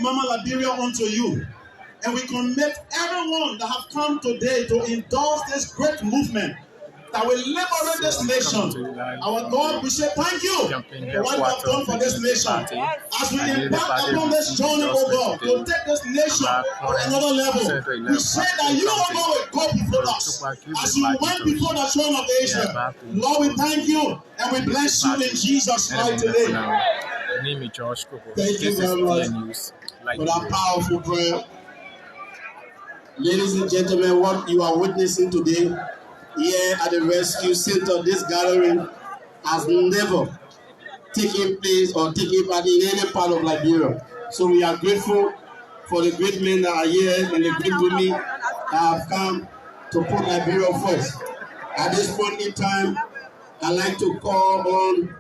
Mama Liberia unto you. And we commit everyone that have come today to endorse this great movement that will liberate this nation. Our God, we say thank you for what you have done for this nation. As we embark upon this journey, oh God, to take this nation to another level, we say that you, oh God, will go before us. As you went before the throne of Asia, Lord, we thank you and we bless you in Jesus' mighty name. Thank you very much for that powerful prayer. Ladies and gentlemen, what you are witnessing today here at the Rescue Center, this gathering has never taken place or taken part in any part of Liberia. So we are grateful for the great men that are here and the great women that have come to put Liberia first. At this point in time, I'd like to call on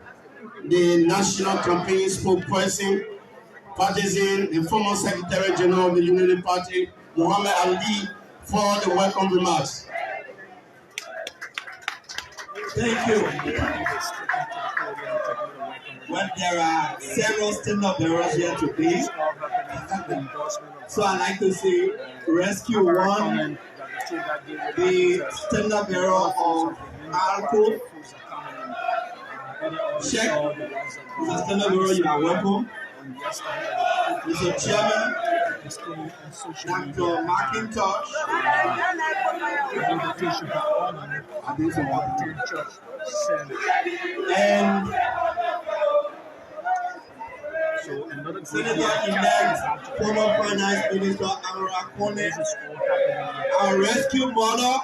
the National Campaign Spokesperson, partisan, and former Secretary General of the Unity Party, Muhammad Ali, for the welcome remarks. Thank you. Well, there are several stand-up bearers here today. So I'd like to say Rescue One, the stand-up bearer of Alco. Check. Mr. stand-up bearer, you are welcome. Mr. Chairman, Dr. McIntosh, and Senator-elect, former Finance Minister Amara Konneh, our rescue mother,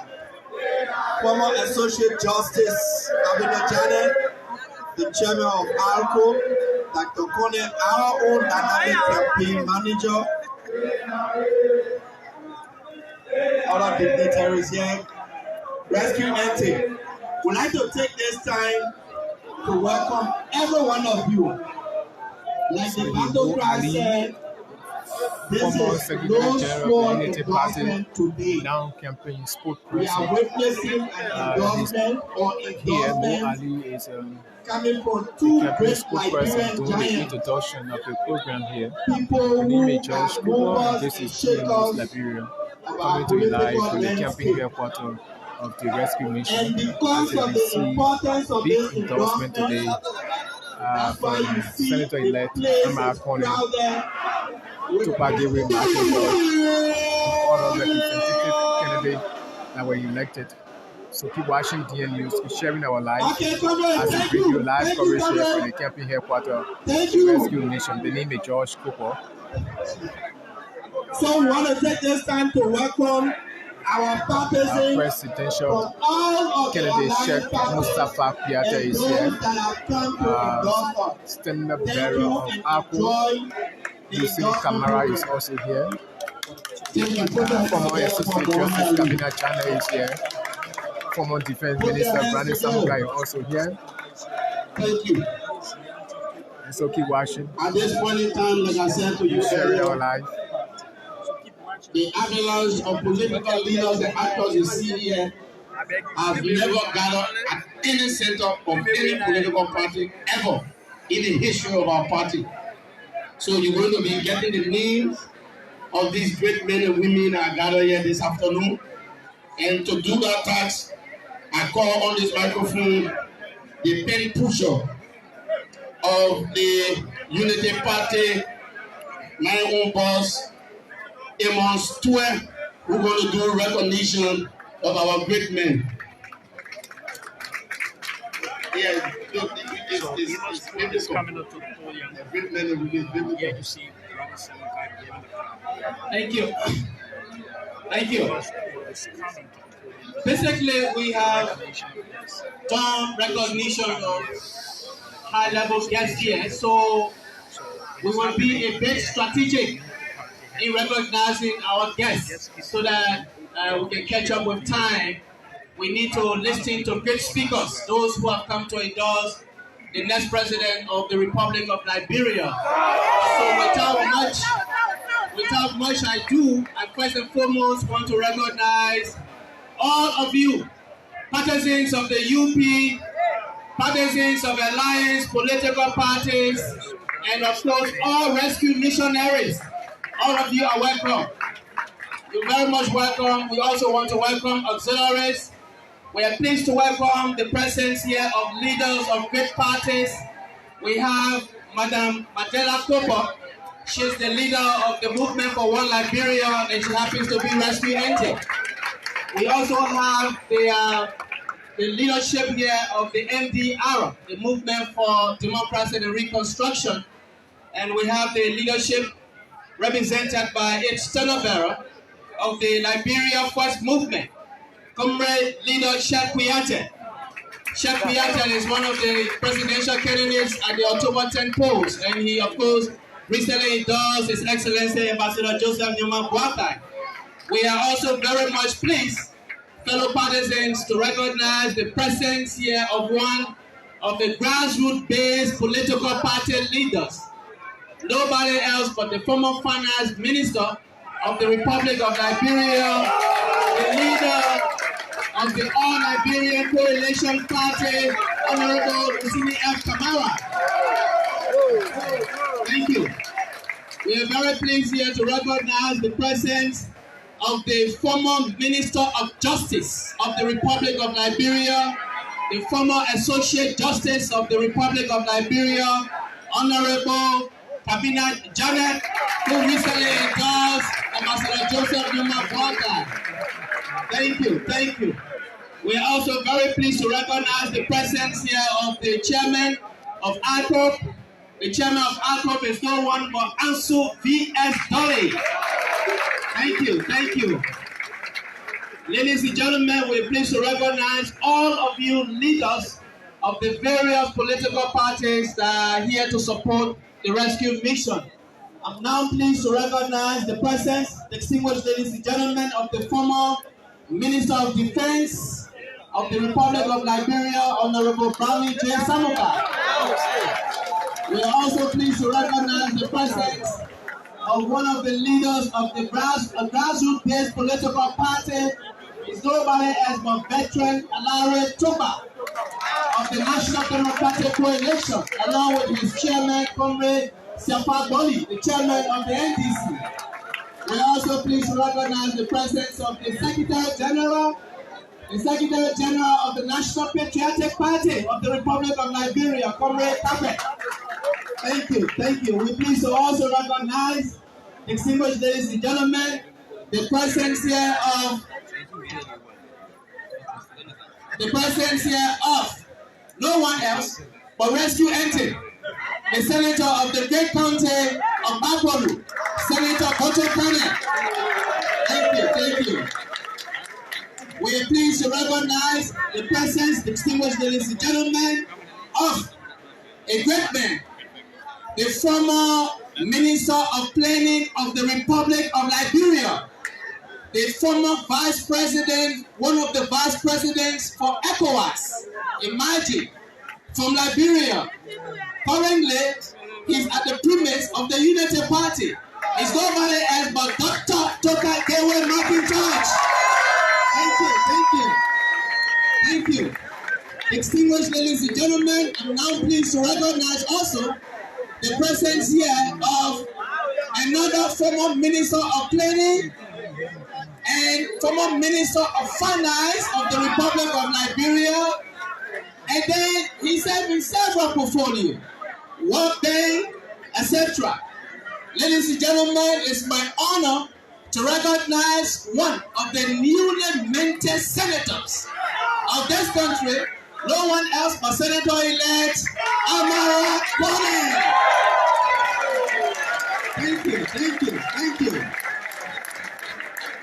former Associate Justice Abina Janet, the Chairman of ALCO, Dr. Konneh, our own dynamic campaign manager, other dignitaries here, Rescue NT. We'd like to take this time to welcome every one of you. Like the battle cry said, this is no small endorsement today. Now campaign spokesperson. We are witnessing an endorsement or endorsement coming from two great Liberian giants. Introduction of the program here. People who are movers this and is shakers Liberia, of coming our to you live political from the campaign landscape. headquarters of the rescue mission. And because of the importance of this endorsement today that's why you see Senator-elect Amara Konneh with all of representative candidates that were elected. So keep watching DN News, keep sharing our live as we bring you live coverage here from the campaign headquarters of the Rescue Nation. The name is George Cooper. So we want to take this time to welcome our partisans, presidential from all of candidate Sheikh Mustafa Piata and is those here. that have come to endorse us. Stand-up Thank bearer you of and Apple, enjoy the Lucy endorsement Kamara program. is also here. Thank you. Put your hands Former together Associate for Justice Boakai. Kabina Chana is here. Former Defense Put your Minister hands Brandon together. Samuka is also here. Thank you. And so keep watching, At this point in time, like I said to you sharing our earlier, live. the avalanche of political leaders and actors you see here have never gathered at any center of any political party ever in the history of our party. So you're going to be getting the names of these great men and women that are gathered here this afternoon. And to do that task, I call on this microphone the pen pusher of the Unity Party, my own boss, Amos Tue, who's going to do recognition of our great men. Yeah, it's coming up to the podium. great men and women. Yeah, you see, Thank you. Thank you. Basically, we have done recognition of high-level guests here, so we will be a bit strategic in recognizing our guests so that we can catch up with time. We need to listen to great speakers, those who have come to endorse the next president of the Republic of Liberia. So without much ado, I first and foremost want to recognize all of you, partisans of the UP, partisans of alliance, political parties, and of course all rescue missionaries All of you are welcome. You're very much welcome. We also want to welcome auxiliaries. We are pleased to welcome the presence here of leaders of great parties. We have Madam Mandela Kopo. She's the leader of the Movement for One Liberia, and she happens to be rescue agent. We also have the leadership here of the MDR, the Movement for Democracy and Reconstruction. And we have the leadership represented by its tenor bearer of the Liberia First Movement, Comrade Leader Sheikh Kuyate. Sheikh Kuyate is one of the presidential candidates at the October 10 polls, and he, of course, recently endorsed His Excellency Ambassador Joseph Newman Boakai. We are also very much pleased, fellow partisans, to recognize the presence here of one of the grassroots-based political party leaders. Nobody else but the former finance minister of the Republic of Liberia, the leader of the All-Liberian Coalition Party, Honorable Usini F. Kamara. Thank you. We are very pleased here to recognize the presence of the former Minister of Justice of the Republic of Liberia, the former Associate Justice of the Republic of Liberia, Honorable Cabinet Janet, who recently endorsed Ambassador Joseph Newman Boakai. Thank you, thank you. We are also very pleased to recognize the presence here of the chairman of ACOP. The chairman of ACOP is no one but Ansu V.S. Dolly. Thank you, thank you. Ladies and gentlemen, we're pleased to recognize all of you leaders of the various political parties that are here to support the rescue mission. I'm now pleased to recognize the presence, distinguished ladies and gentlemen, of the former Minister of Defense of the Republic of Liberia, Honorable Brownie J. Samuka. We are also pleased to recognize the presence of one of the leaders of the grassroots-based political party, is nobody else but veteran Alare Tuba of the National Democratic Coalition, along with his chairman, Comrade Gbarpolu, the chairman of the NDC. We are also pleased to recognize the presence of the Secretary General of the National Patriotic Party of the Republic of Liberia, Comrade Kabet. Thank you, thank you. We're pleased to also recognize, distinguished ladies and gentlemen, the presence here of no one else but rescue entity, the Senator of the great county of Gbarpolu, Senator Boakai. Thank you. We are pleased to recognize the presence, distinguished ladies and gentlemen, of a great man, the former Minister of Planning of the Republic of Liberia, the former Vice President, one of the Vice Presidents for ECOWAS, imagine, from Liberia. Currently, he's at the premise of the Unity Party. It's nobody else but Dr. Toka Kewe McIntosh. Thank you. Distinguished ladies and gentlemen, I'm now pleased to recognize also the presence here of another former Minister of Planning and former Minister of Finance of the Republic of Liberia. And then he served in several portfolios, World Bank, etc. Ladies and gentlemen, it's my honor to recognize one of the newly minted senators of this country, no one else but Senator-elect Amara Konneh. Thank you.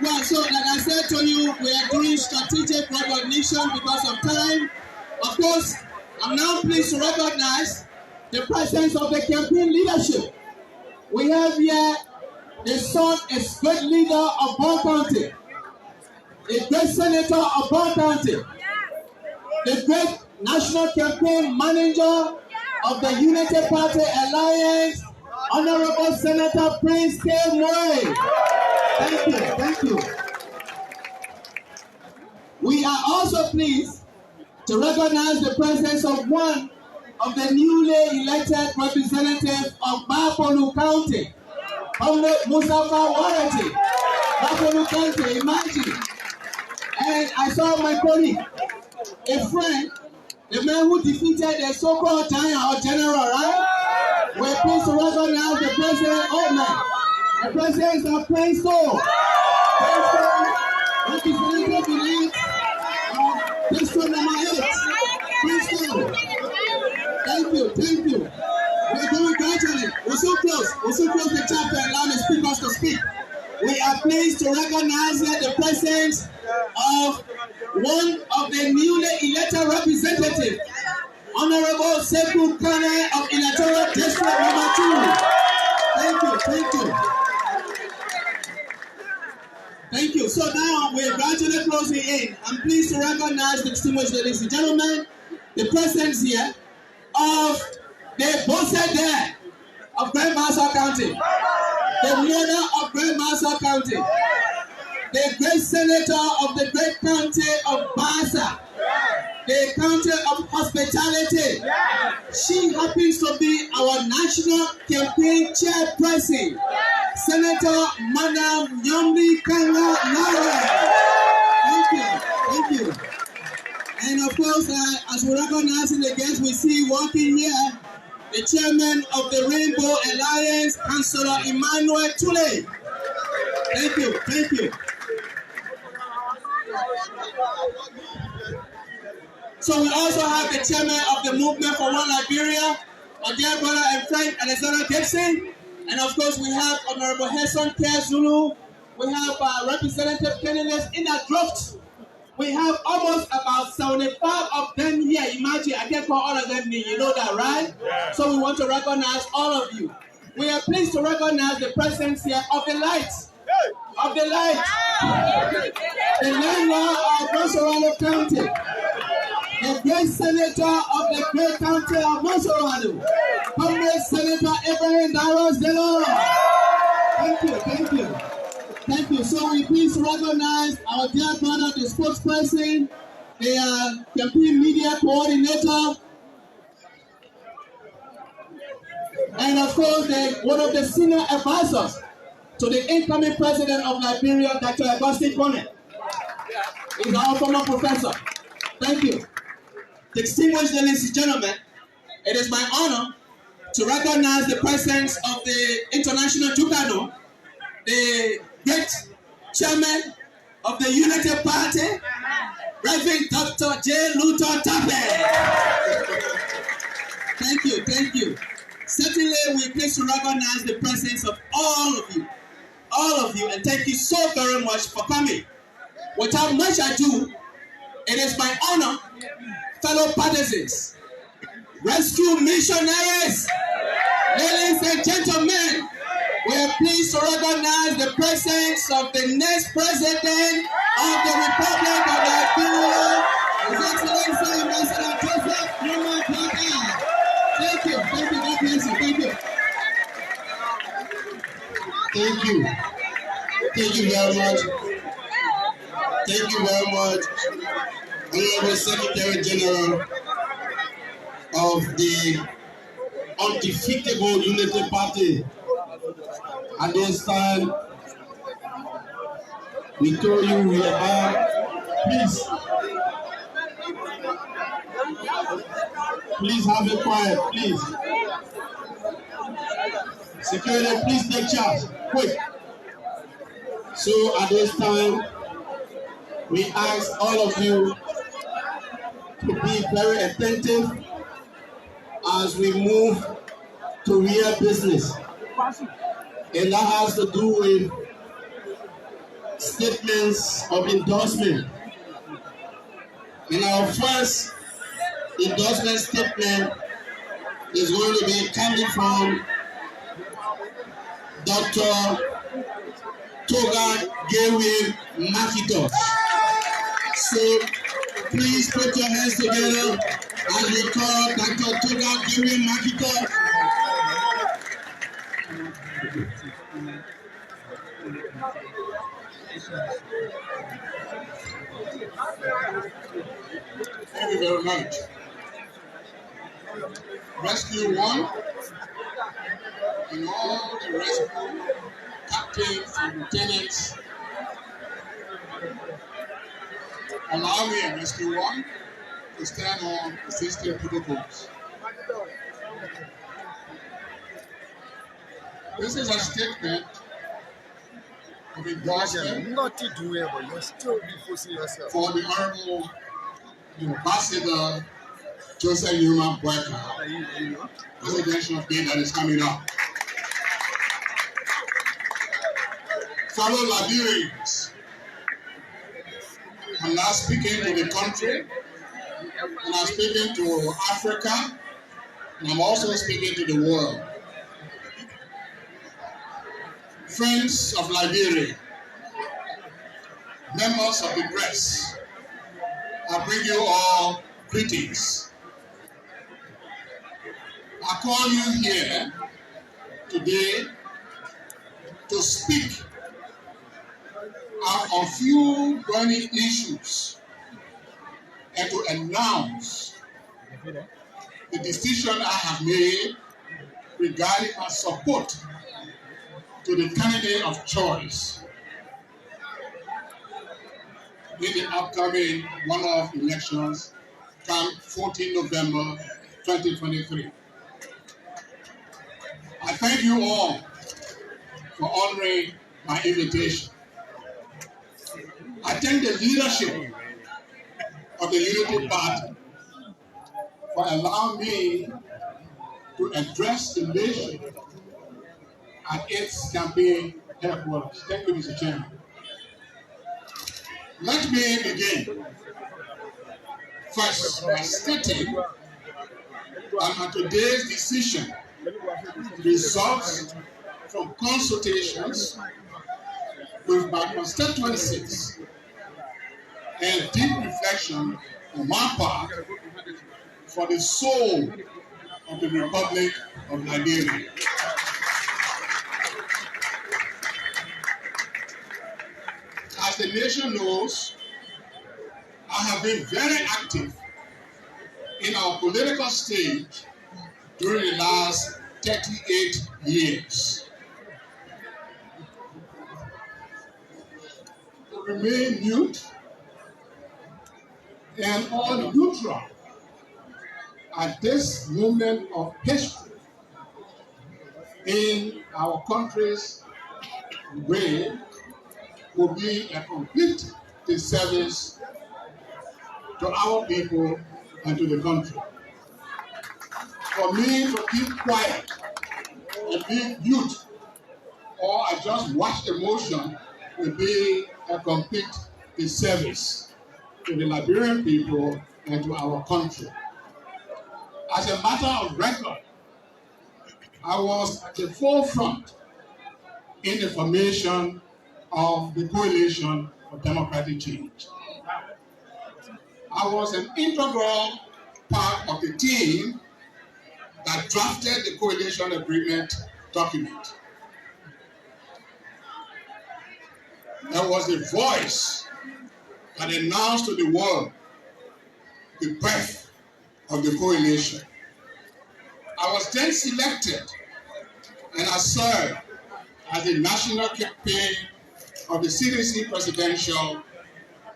Well, so like I said to you, we are doing strategic recognition because of time. Of course, I'm now pleased to recognize the presence of the campaign leadership. We have here the son, a great leader of Bond County, a great senator of Bond County, the great national campaign manager of the Unity Party Alliance, Honorable Senator Prince K. Moy. Thank you. We are also pleased to recognize the presence of one of the newly elected representatives of Gbarpolu County, Mustafa Warranty, Gbarpolu County, imagine. And I saw my colleague, a friend, the man who defeated the so-called giant or general, right? We're pleased to recognize the president. Oh man, the president of Princeton. Representative elect of Princeton number 8. Princeton. Thank you. We're going gradually. We're so close the chapter and allow the speakers to speak. We are pleased to recognize here the presence of one of the newly elected representatives, Honorable Amara Konneh of Electoral District number 2. Thank you. So now we're gradually closing in. I'm pleased to recognize the distinguished ladies and gentlemen, the presence here of the Boakai of Gbarpolu County, the mother of Gbarpolu County, the great senator of the great county of Basa, the county of hospitality. She happens to be our national campaign chairperson, Senator Madam Yombi Kanga Laura. Thank you. And of course, as we recognize the guests we see walking here, the chairman of the Rainbow Alliance, Councillor Emmanuel Tule. Thank you. So we also have the chairman of the Movement for One Liberia, our dear brother and friend Alexander Gibson. And of course we have Honorable Hesson K. Zulu. We have Representative Kenneth in that draft. We have almost about 75 of them here. Imagine, I can't call all of them, you know that, right? Yeah. So we want to recognize all of you. We are pleased to recognize the presence here of the lights. The landlord of Monserrado County. The great senator of the great county of Monserrado. Comrade Senator Abraham Darros Deloro. Thank you. So we please recognize our dear brother, the spokesperson, the campaign media coordinator, and of course one of the senior advisors to the incoming president of Liberia, Dr. Amara Konneh. He's our former professor. Thank you. Distinguished ladies and gentlemen, it is my honor to recognize the presence of the International Ducado, the great chairman of the Unity Party, Reverend Dr. J. Luther Tappe. Thank you. Certainly, we're pleased to recognize the presence of all of you, and thank you so very much for coming. Without much ado, it is my honor, fellow partisans, rescue missionaries, ladies and gentlemen, we are pleased to recognize the presence of the next president of the Republic of Liberia, His Excellency Ambassador Joseph Numa Boakai. Thank you. God bless you. Thank you very much. Honorable Secretary General of the undefeatable Unity Party. At this time, we told you we are back. Please have it quiet, please. Security, please take charge, quick. So at this time, we ask all of you to be very attentive as we move to real business. And that has to do with statements of endorsement. And our first endorsement statement is going to be coming from Dr. Toga Gewe Makitos. So please put your hands together as we call Dr. Toga Gewe Makitos. Thank you very much. Rescue 1. and all the rescue captains and lieutenants, allow me, a rescue one, to stand on existing protocols. This is a statement of endorsement for the Honorable Ambassador Joseph Newman Boakai, presidential day that is coming up. Fellow Liberians, I'm not speaking to the country, and I'm speaking to Africa, and I'm also speaking to the world. Friends of Liberia, members of the press, I bring you all greetings. I call you here today to speak on a few burning issues and to announce the decision I have made regarding my support to the candidate of choice in the upcoming one-off elections come 14 November 2023. I thank you all for honoring my invitation. I thank the leadership of the Unity Party for allowing me to address the nation at its campaign headquarters. Thank you, Mr. Chairman. Let me begin first by stating that today's decision results from consultations with my constituencies and deep reflection on my part for the soul of the Republic of Liberia. As the nation knows, I have been very active in our political stage during the last 38 years. To remain mute and all neutral at this moment of history in our country's way will be a complete disservice to our people and to the country. For me to keep quiet and be mute, or I just watch the motion, will be a complete disservice to the Liberian people and to our country. As a matter of record, I was at the forefront in the formation of the Coalition for Democratic Change. I was an integral part of the team that drafted the coalition agreement document. There was the voice that announced to the world the birth of the coalition. I was then selected and I served as the national campaign of the CDC presidential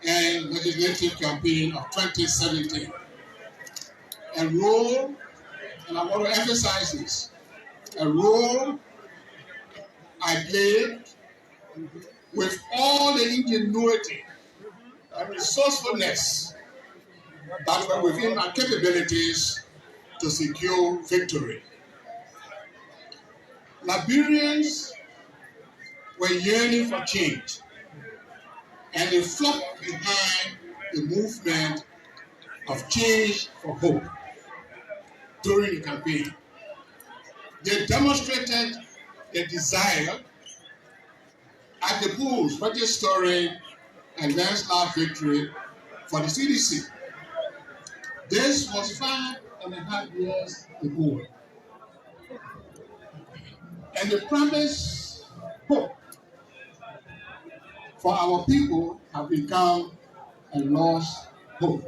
and legislative campaign of 2017. A role, and I want to emphasize this, a role I played with all the ingenuity and resourcefulness that were within my capabilities to secure victory. Liberians were yearning for change, and they flocked behind the movement of change for hope during the campaign. They demonstrated their desire at the polls, registering a landslide victory for the CDC. This was 5.5 years ago. And the promised hope for our people have become a lost hope.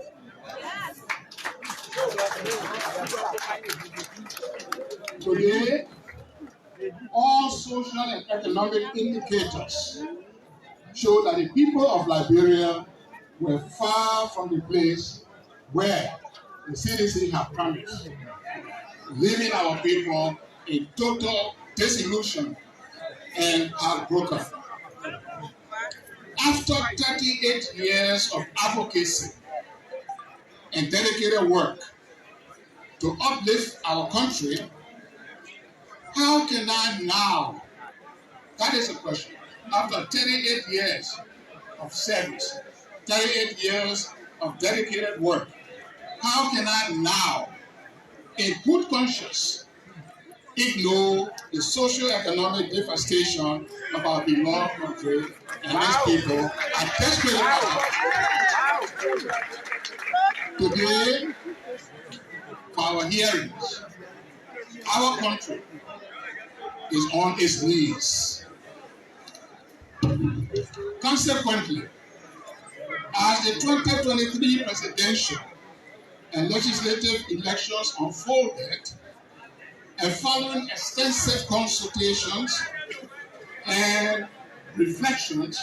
Today, all social and economic indicators show that the people of Liberia were far from the place where the CDC had promised, leaving our people in total disillusion and heartbroken. After 38 years of advocacy and dedicated work to uplift our country, how can I now, that is the question, after 38 years of service, 38 years of dedicated work, how can I now, in good conscience, ignore the socio-economic devastation of our beloved country and its people are desperately today for our hearings. Our country is on its knees. Consequently, as the 2023 presidential and legislative elections unfolded, and following extensive consultations and reflections,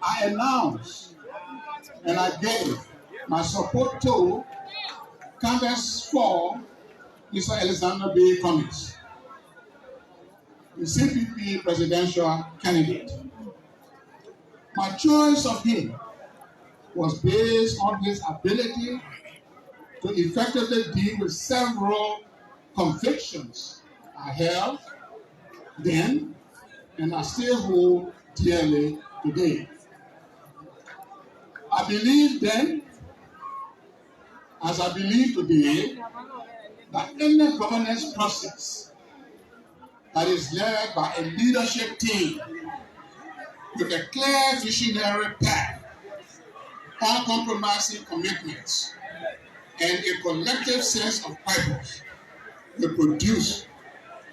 I announced and I gave my support to candidates for Mr. Alexander B. Cummings, the CPP presidential candidate. My choice of him was based on his ability to effectively deal with several convictions I held then and I still hold dearly today. I believe then, as I believe today, that any governance process that is led by a leadership team with a clear visionary path, uncompromising commitments, and a collective sense of purpose will produce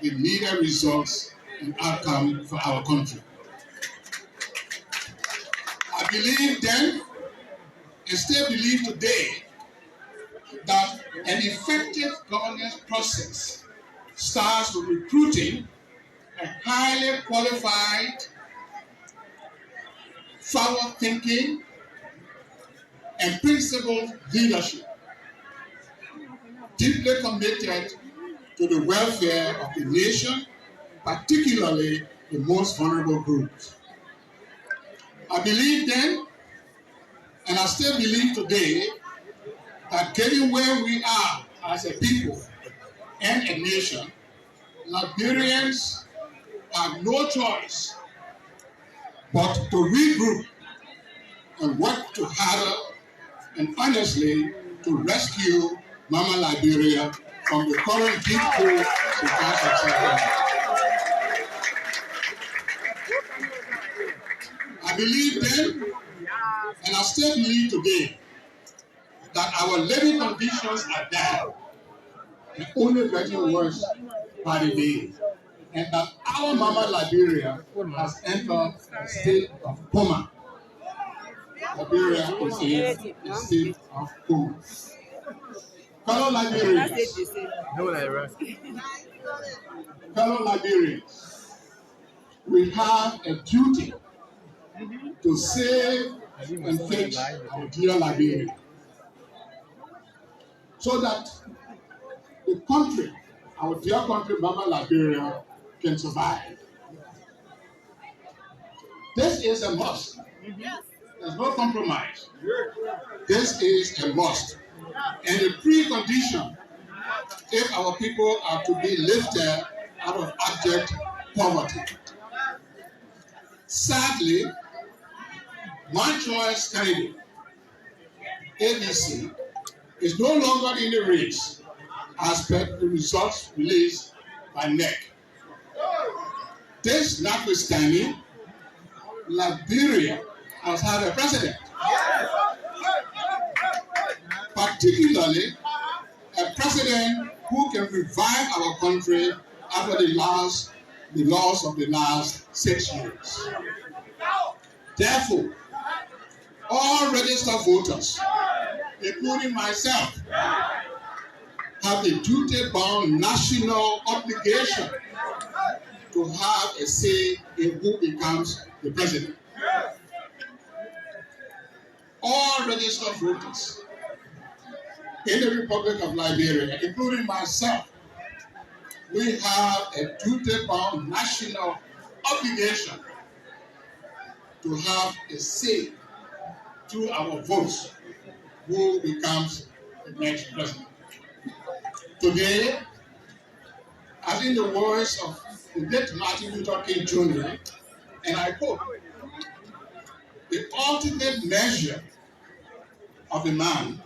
the needed results and outcome for our country. I believe then, and still believe today, that an effective governance process starts with recruiting a highly qualified, forward-thinking, and principled leadership, deeply committed to the welfare of the nation, particularly the most vulnerable groups. I believe then, and I still believe today, that getting where we are as a people and a nation, Liberians have no choice but to regroup and work to harder and honestly to rescue Mama Liberia from the current deep pool she finds herself in. I believe then, and I still believe today, that our living conditions are bad and only getting worse by the day, and that our Mama Liberia has entered a state of coma. Liberia is in a state of coma. Fellow Liberians, we have a duty to save and fix our dear Liberia, so that the country, our dear country, Mama Liberia, can survive. This is a must. There's no compromise. This is a must. And a precondition if our people are to be lifted out of abject poverty. Sadly, one choice candidate, ABC, is no longer in the race as per the results released by NEC. This notwithstanding, Liberia has had a president, particularly a president who can revive our country after the loss of the last 6 years. Therefore, all registered voters, including myself, have a duty-bound national obligation to have a say in who becomes the president. All registered voters in the Republic of Liberia, including myself, we have a duty-bound national obligation to have a say through our votes who becomes the next president. Today, as in the words of the late Martin Luther King Jr., and I quote, the ultimate measure of a man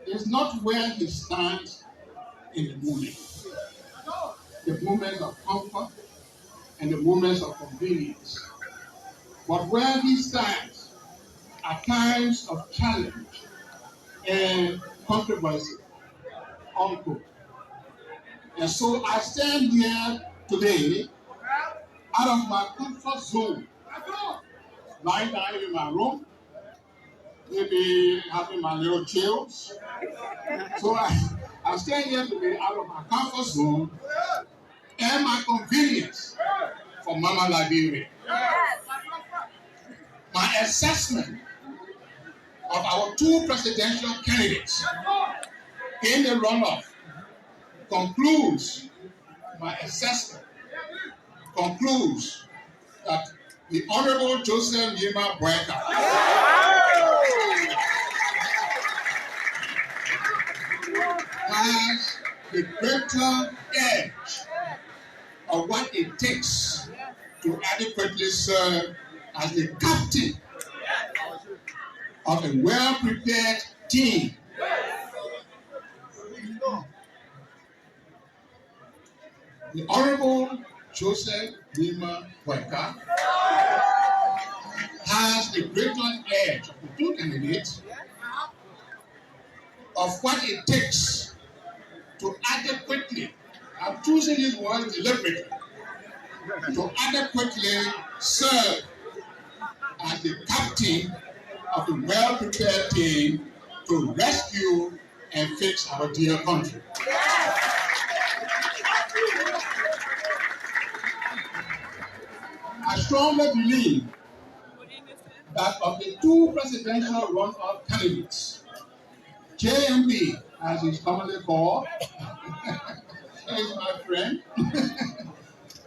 is not where he stands in the moments of comfort and the moments of convenience, but where he stands at times of challenge and controversy, unquote. And so I stand here today out of my comfort zone, lying down in my room, maybe having my little chills. So I stand here today out of my comfort zone and my convenience for Mama Liberia. My assessment of our two presidential candidates in the runoff concludes that the Honorable Joseph Yema Boakai has the greater edge of what it takes to adequately serve as the captain of a well-prepared team. The Honorable Joseph Yema Boakai has the greater edge of the two candidates of what it takes to adequately, I'm choosing these words deliberately, to adequately serve as the captain of the well-prepared team to rescue and fix our dear country. I strongly believe that of the two presidential runoff candidates, JMB, as he's commonly called, is my friend,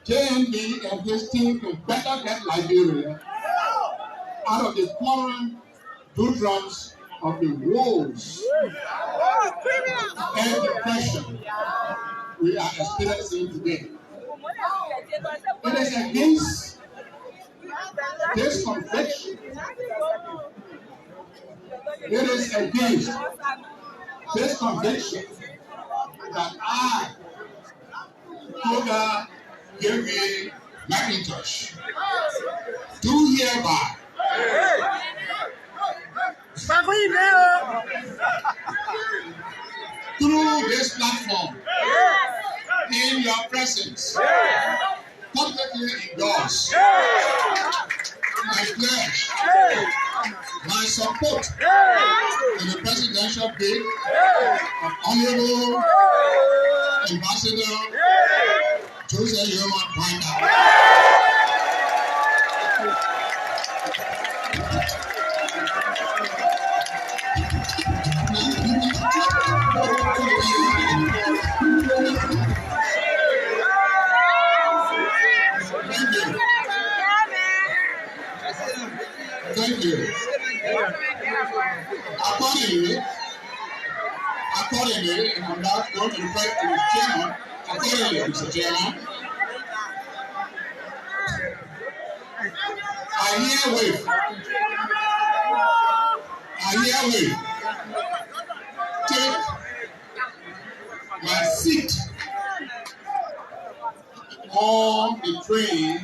JMB and his team can better get Liberia out of the current doldrums of the woes and depression we are experiencing today. It is against this conviction, that I, Toga Gary McIntosh, do hereby through this platform, in your presence, publicly endorse my pledge, my support to the presidential bid of Honorable Ambassador Joseph Yema Boakai. Thank you. Accordingly, and I'm now going to refer to the chairman. Accordingly, Mr. Chairman, I herewith take my seat on the train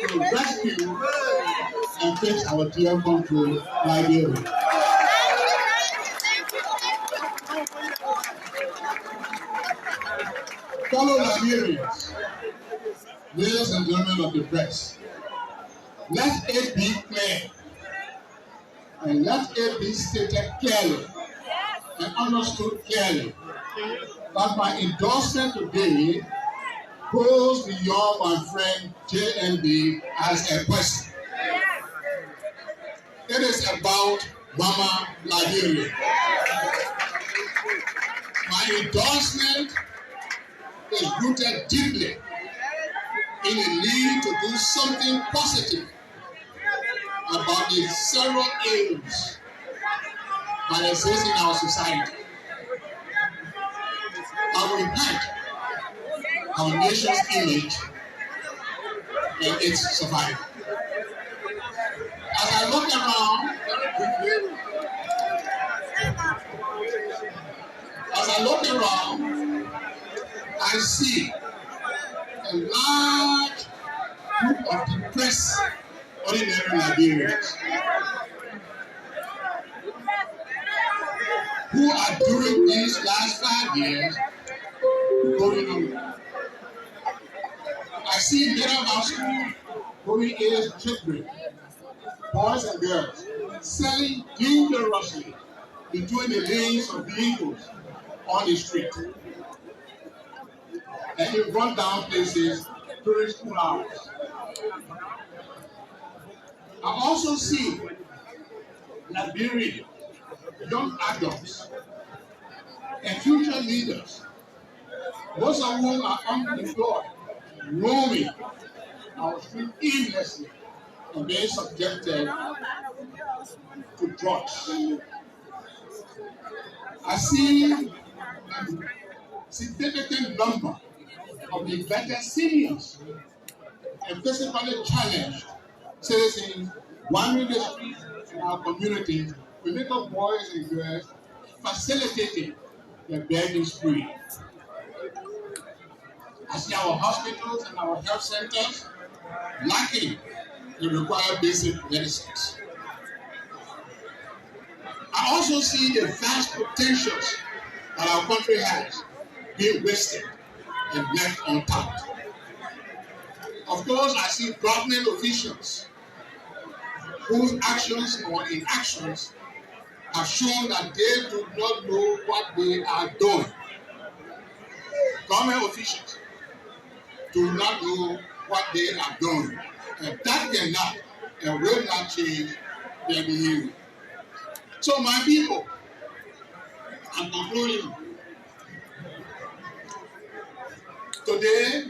to rescue and fix our dear country, Liberia. Fellow Liberians, ladies and gentlemen of the press, let it be clear and let it be stated clearly and understood clearly that my endorsement today goes beyond my friend JNB as a person. It is about Mama Liberia. My endorsement is rooted deeply in a need to do something positive about the several ills that exist in our society that will impact our nation's image and its survival. As I look around, very quickly, I see a large group of depressed, ordinary Liberians who are during these last 5 years going hungry. I see middle high school going age children, boys and girls, selling dangerously between the lanes of vehicles on the street and in run down places during school hours. I also see Liberian young adults and future leaders, most of whom are unemployed, roaming our street aimlessly and being subjected to drugs. I see a significant number of the better seniors and physically challenged citizens wandering the streets in our communities with little boys and girls facilitating their begging spree. I see our hospitals and our health centers lacking the required basic medicines. I also see the vast potentials that our country has being wasted and left untapped. Of course, I see government officials whose actions or inactions have shown that they do not know what they are doing. Government officials do not know what they are doing. And that cannot and will not change their behavior. So my people, I'm concluding. Today,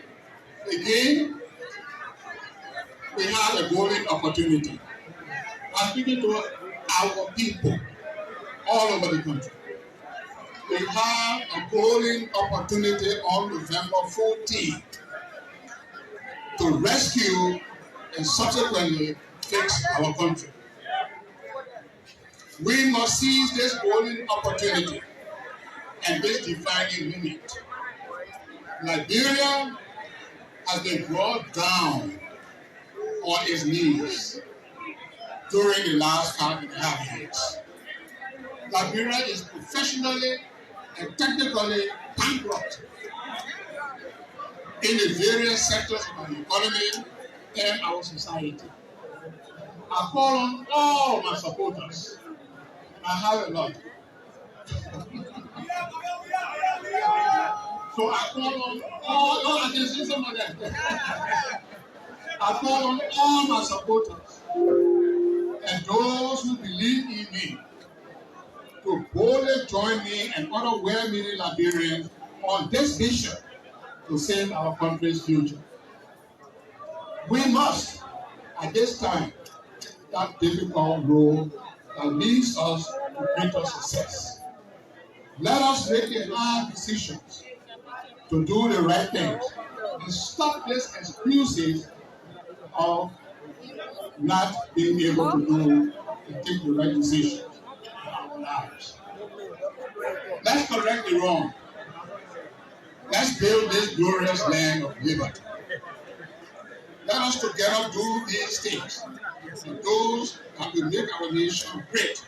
again, we have a golden opportunity. I'm speaking to our people all over the country. We have a golden opportunity on November 14th to rescue and subsequently fix our country. We must seize this golden opportunity and this defining moment. Liberia has been brought down on its knees during the last 5.5 years. Liberia is professionally and technically bankrupt in the various sectors of our economy and our society. I call on all my supporters, and I have a lot. So I call on all, I can see some of them. I call on all my supporters and those who believe in me to boldly join me and other well-meaning Liberians on this mission to save our country's future. We must, at this time, that difficult role that leads us to greater success. Let us make the hard decisions to do the right things and stop this excuses of not being able to do and take the right decisions in our lives. Let's correct the wrong. Let's build this glorious land of liberty. Let us together do these things, and those that will make our nation great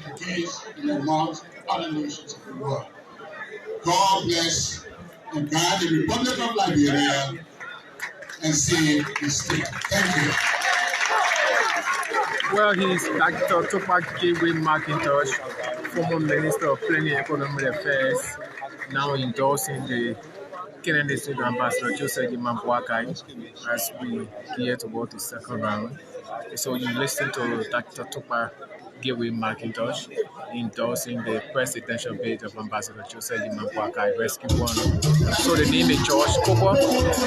against and amongst other nations of the world. God bless and guide the Republic of Liberia and save the state. Thank you. Well, he's Dr. Tupac Gateway McIntosh, former Minister of Planning and Economic Affairs, now endorsing the Kennedy State Ambassador Joseph Boakai as we gear toward the second round. So you listen to Dr. Tupa Gateway McIntosh endorsing the presidential bid of Ambassador Joseph Boakai Rescue One. So the name is George Kobo.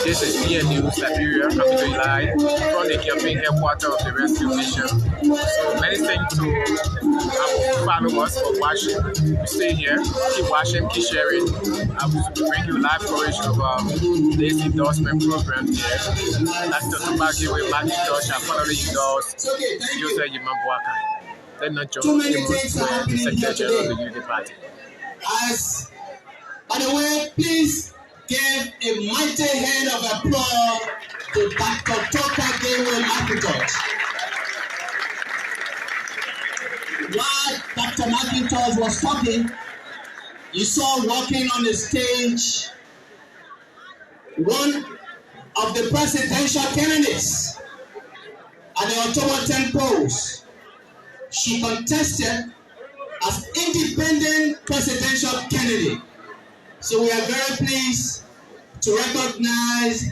This is DN News Liberia coming to you live from the campaign headquarters of the Rescue Mission. So many thanks to our followers for watching. We stay here, keep watching, keep sharing. I will bring you live coverage of this endorsement program here. Dr. Tupa Gateway McIntosh have finally endorsed Joseph Boakai. Then not John Amos, the Secretary General of the Unity Party. As, by the way, please give a mighty hand of applause to Dr. Tupa Gateway McIntosh. While Dr. McIntosh was talking, you saw walking on the stage one of the presidential candidates at the October 10 polls. She contested as independent presidential candidate. So we are very pleased to recognize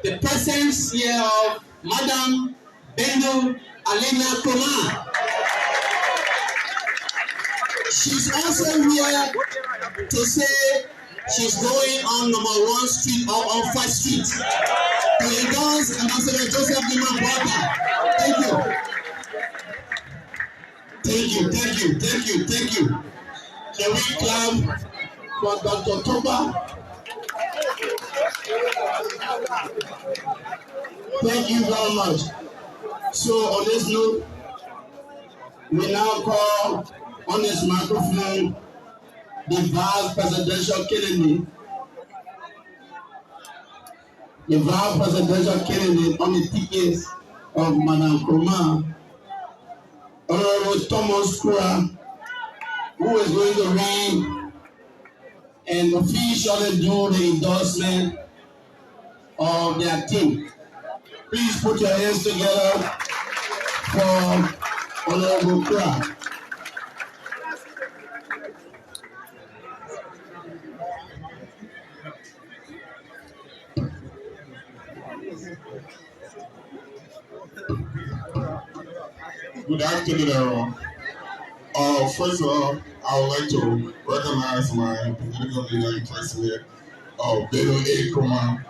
the presence here of Madam Bendu Alina Koma. She's also here to say she's going on number 1 street or on 5th street to endorse Ambassador Joseph Boakai. Thank you. Thank you. Can we clap for Dr. Tupa? Thank you very much. So on this note, we now call on this microphone the Vice Presidential candidate. The Vice Presidential candidate on the ticket of Madam Koma, Honorable Thomas Kura, who is going to read and officially do the endorsement of their team. Please put your hands together for Honorable Kura. Good afternoon, everyone. First of all, I would like to recognize my political leader and president, Beto A. Koma,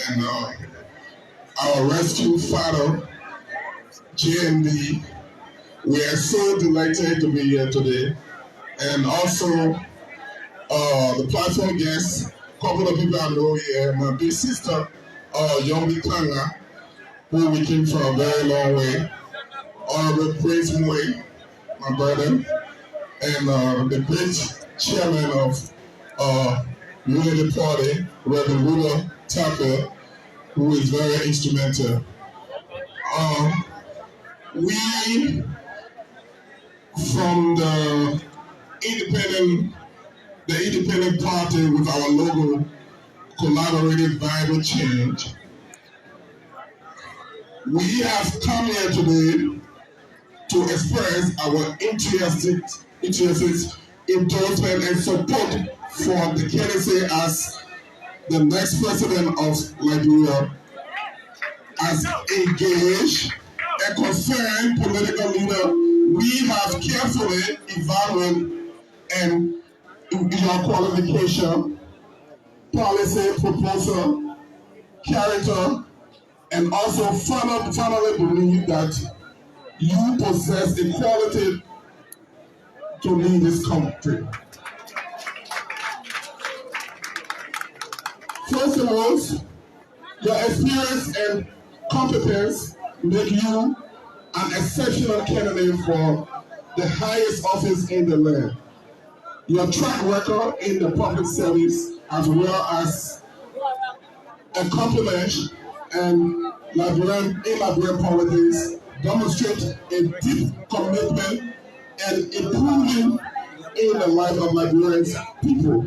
and our rescue father, JMD. We are so delighted to be here today. And also, the platform guests, a couple of people I know here, my big sister, Yombi Kanga, who we came from a very long way. Honorable Prince Mwe, my brother, and the great chairman of Unity Party, Reverend Ruda Tucker, who is very instrumental. We, from the independent party with our logo, Collaborative Viable Change, we have come here today to express our interested endorsement and support for the candidacy as the next president of Liberia, as engaged and concerned political leader. We have carefully evaluated and your qualification, policy, proposal, character, and also finally believe that you possess the quality to lead this country. First of all, your experience and competence make you an exceptional candidate for the highest office in the land. Your track record in the public service, as well as accomplishments and Liberian politics, demonstrate a deep commitment and improving in the life of Liberian people.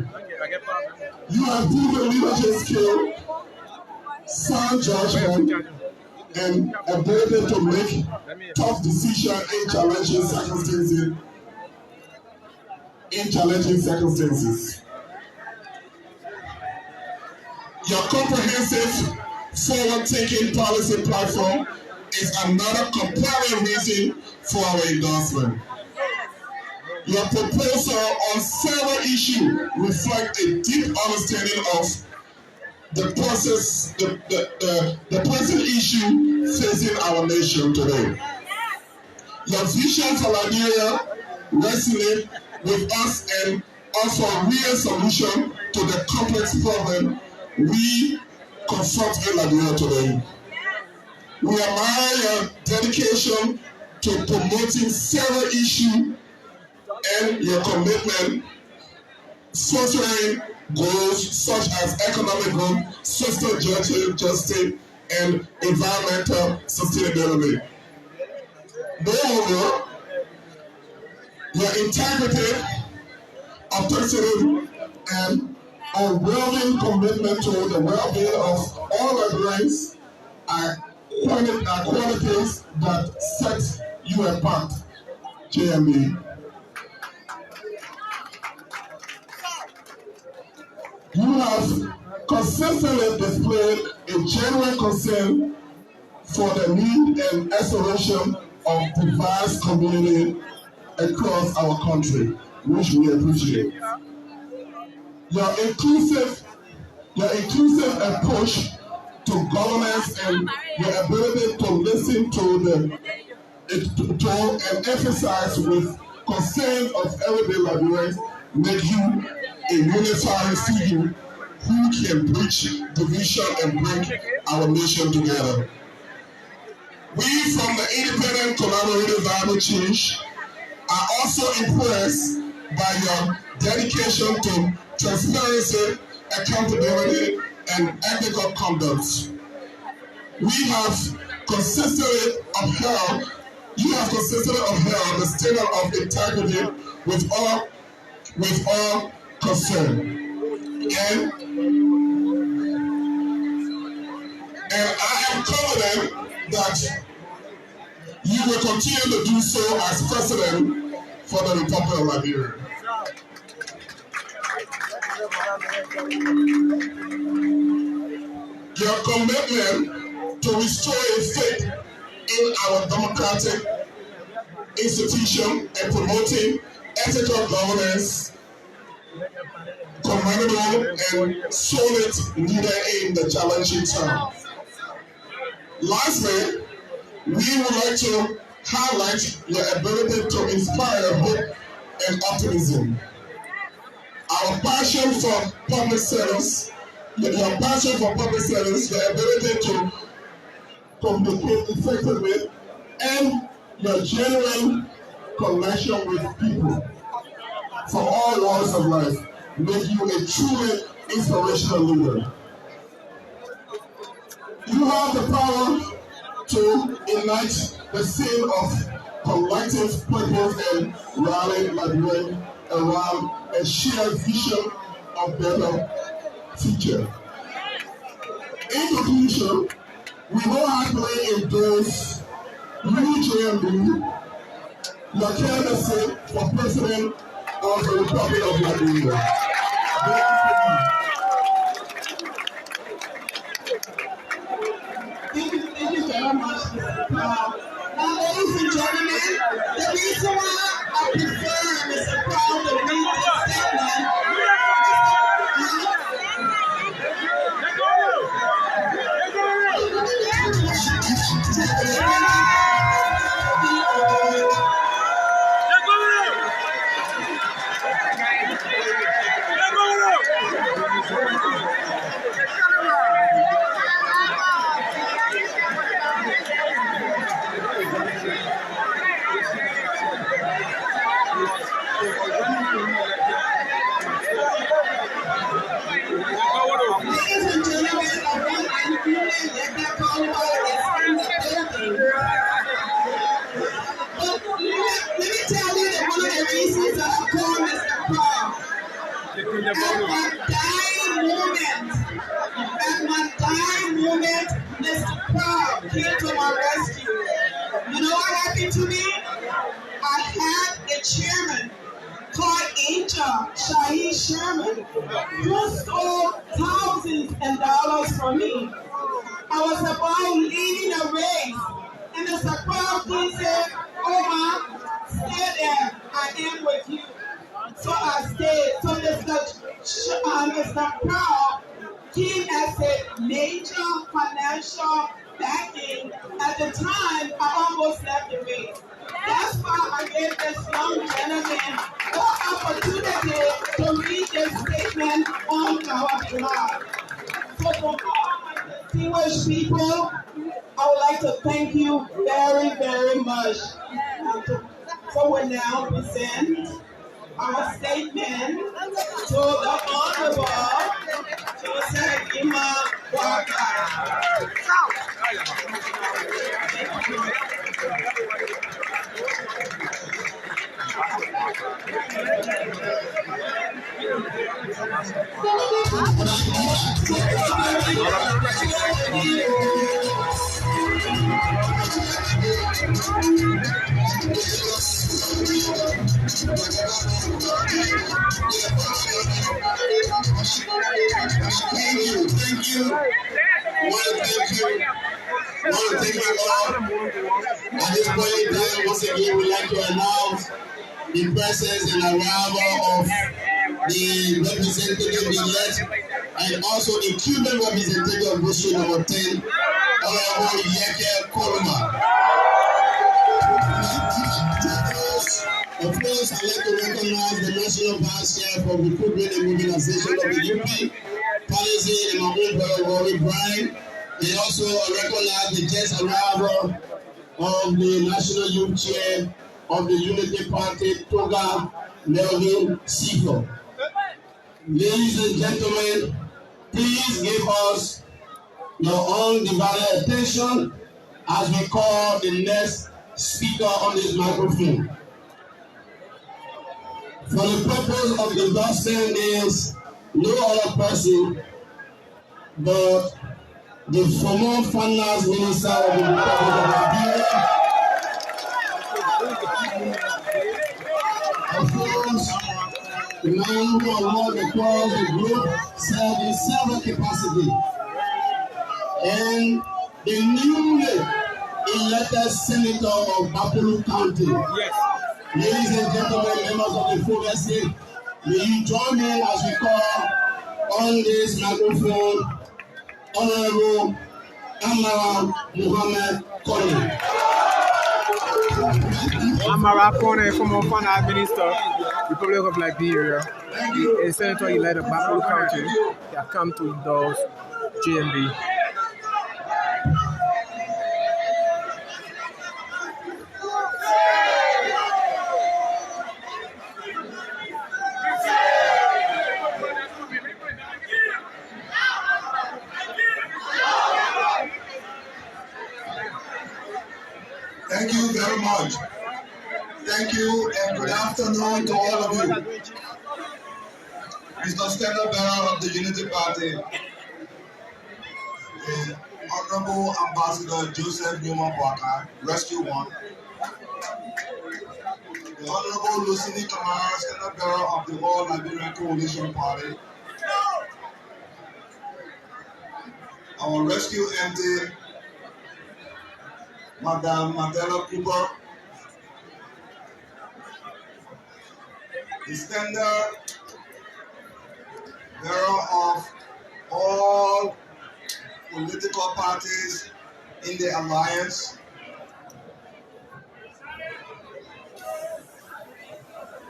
You have proven leadership skill, sound judgment, and ability to make tough decisions in challenging circumstances. Your comprehensive, forward-thinking policy platform is another compelling reason for our endorsement. Your proposal on several issues reflect a deep understanding of the pressing issue facing our nation today. Your vision for Liberia resonates with us and offer a real solution to the complex problem we confront in Liberia today. We admire your dedication to promoting several issues and your commitment fostering goals such as economic growth, social justice, and environmental sustainability. Moreover, your integrity, authenticity, and unwavering commitment to the well-being of all Liberians are qualities that set you apart, JMB. You have consistently displayed a genuine concern for the need and aspiration of diverse communities across our country, which we appreciate. Your inclusive approach to governance and your ability to listen to and emphasize with concern of everyday Liberians make you a unifying figure who can bridge division and bring our nation together. We from the Independent Collaborative Viable Change are also impressed by your dedication to transparency, accountability, and ethical conduct. You have consistently upheld the standard of integrity with all concern. And I am confident that you will continue to do so as President for the Republic of Liberia. Your commitment to restoring faith in our democratic institution and promoting ethical governance, commendable and solid leader in the challenging time. Lastly, we would like to highlight your ability to inspire hope and optimism. Our passion for public service, your ability to communicate effectively, and your genuine connection with people from all walks of life make you a truly inspirational leader. You have the power to ignite the scene of collective purpose and rally Liberians around a shared vision of better future. In conclusion, we wholeheartedly endorse UJMB, your candidacy for President of the Republic of Liberia. Thank you very much, Mr. Paul. Now, ladies and gentlemen, the reason why I prefer Mr. Paul to read this statement at my dying moment, Mr. Proud came to my rescue. You know what happened to me? I had a chairman called Angel Shahi Sherman, who stole thousands of dollars from me. I was about leading a race, and the security said, Oma, stay there, I am with you. So I stayed. So Mr. Pearl came as a major financial backing. At the time, I almost left the race. That's why I gave this young gentleman the opportunity to read this statement on our blog. So for all my distinguished people, I would like to thank you very, very much. So we now present our statement to the Honorable Joseph Ima Boakai. Thank you. I want to thank you all. At this point in time, once again, we'd like to announce the presence and arrival of the representative-elect and also the Cuban representative of District Number 10, Honorable Yeke Koroma. Of course, I'd like to recognize the National Vice Chair for Recruitment and Mobilization of the UP, Policy, and my own brother, Rory Bryan. They also recognize the just arrival of the National Youth Chair of the Unity Party, Toga Melvin Sifo. Ladies and gentlemen, please give us your undivided attention as we call the next speaker on this microphone. For the purpose of the endorsement is no other person but the former Finance Minister of the Republic of Liberia. Of course, the man who awarded across the group served in several capacities. And the newly elected Senator of Gbarpolu County. Yes. Ladies and gentlemen, members of the full estate, will you join me as we call on this microphone Honorable Amara Konneh. Amara Konneh, former Finance Minister, Republic of Liberia, a Senator elected of Gbarpolu County, has come to endorse GMB. Thank you very much. Thank you and good afternoon to all of you. Mr. Standard Bearer of the Unity Party, the Honorable Ambassador Joseph Newman Boakai, Rescue One, the Honorable Lucini Kamara, Standard Bearer of the All Liberian Coalition Party, our Rescue MD, Madam Mandela Cooper, the Standard Bearer of all political parties in the alliance,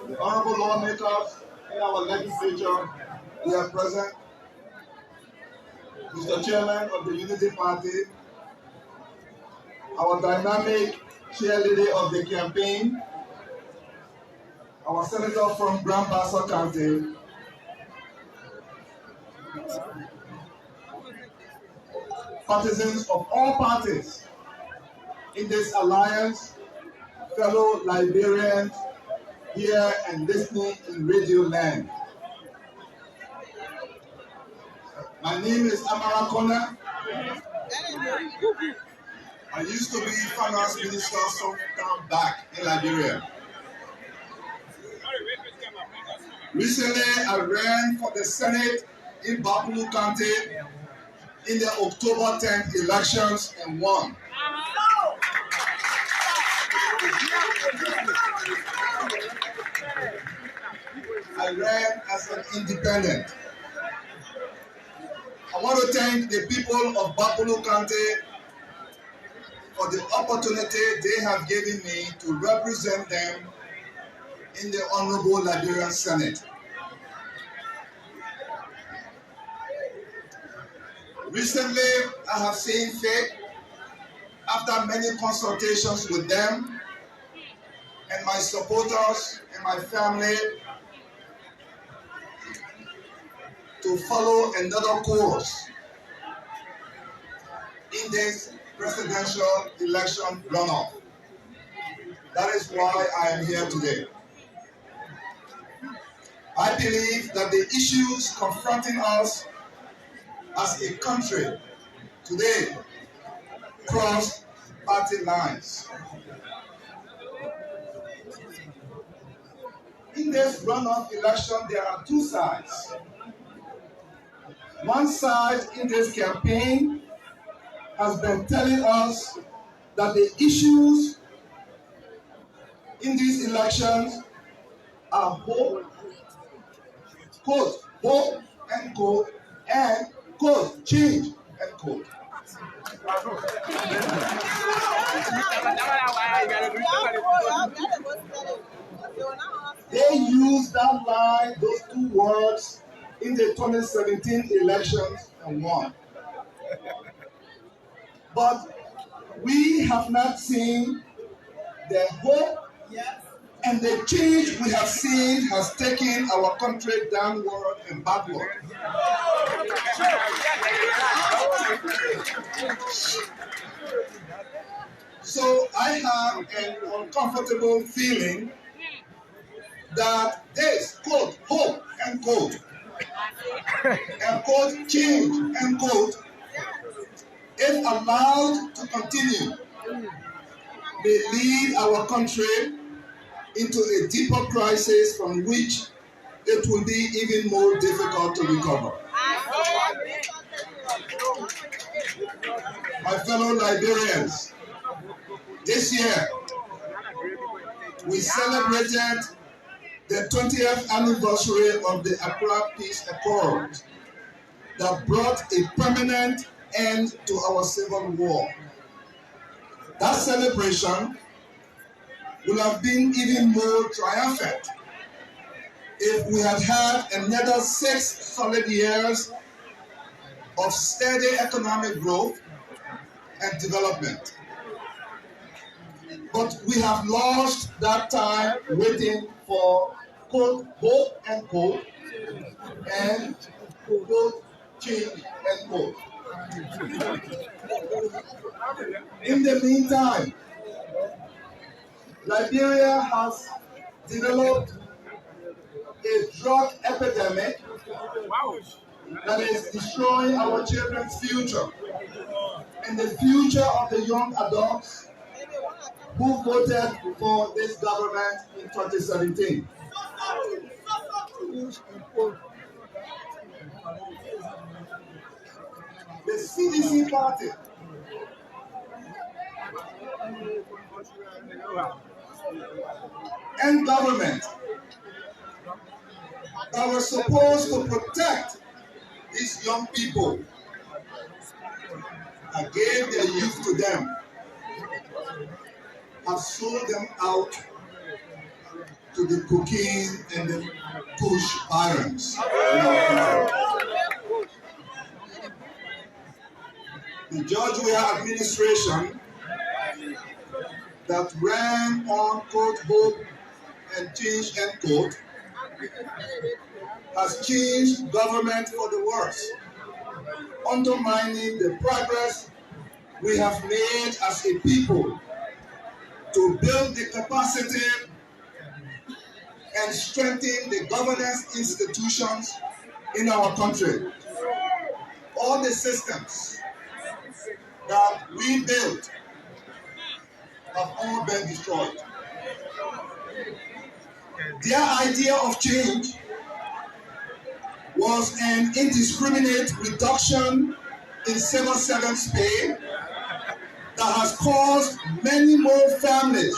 the honorable lawmakers in our legislature who are present, Mr. Chairman of the Unity Party, our dynamic cheerleader of the campaign, our senator from Gbarpolu County, partisans of all parties in this alliance, fellow Liberians here and listening in Radio Land. My name is Amara Konneh. I used to be finance minister some time back in Liberia. Recently, I ran for the Senate in Gbarpolu County in the October 10th elections and won. I ran as an independent. I want to thank the people of Gbarpolu County for the opportunity they have given me to represent them in the Honorable Liberian Senate. Recently, I have seen fit, after many consultations with them and my supporters and my family, to follow another course in this presidential election runoff. That is why I am here today. I believe that the issues confronting us as a country today cross party lines. In this runoff election, there are two sides. One side in this campaign has been telling us that the issues in these elections are hope, quote, hope, end quote, and quote, change, end quote. They used that line, those two words, in the 2017 elections and won. But we have not seen the hope and the change we have seen has taken our country downward and backward. So I have an uncomfortable feeling that this, quote, hope, end quote, and quote, change, end quote, if allowed to continue, may lead our country into a deeper crisis from which it will be even more difficult to recover. My fellow Liberians, this year we celebrated the 20th anniversary of the Accra Peace Accord that brought a permanent end to our civil war. That celebration would have been even more triumphant if we had had another 6 solid years of steady economic growth and development. But we have lost that time waiting for quote, hope, end quote, and quote, change, end quote. In the meantime, Liberia has developed a drug epidemic that is destroying our children's future and the future of the young adults who voted for this government in 2017. The CDC party and government that were supposed to protect these young people and gave their youth to them have sold them out to the cocaine and the push irons. The George Weah administration that ran on quote hope and change end quote has changed government for the worse, undermining the progress we have made as a people to build the capacity and strengthen the governance institutions in our country. All the systems that we built have all been destroyed. Their idea of change was an indiscriminate reduction in civil servants' pay that has caused many more families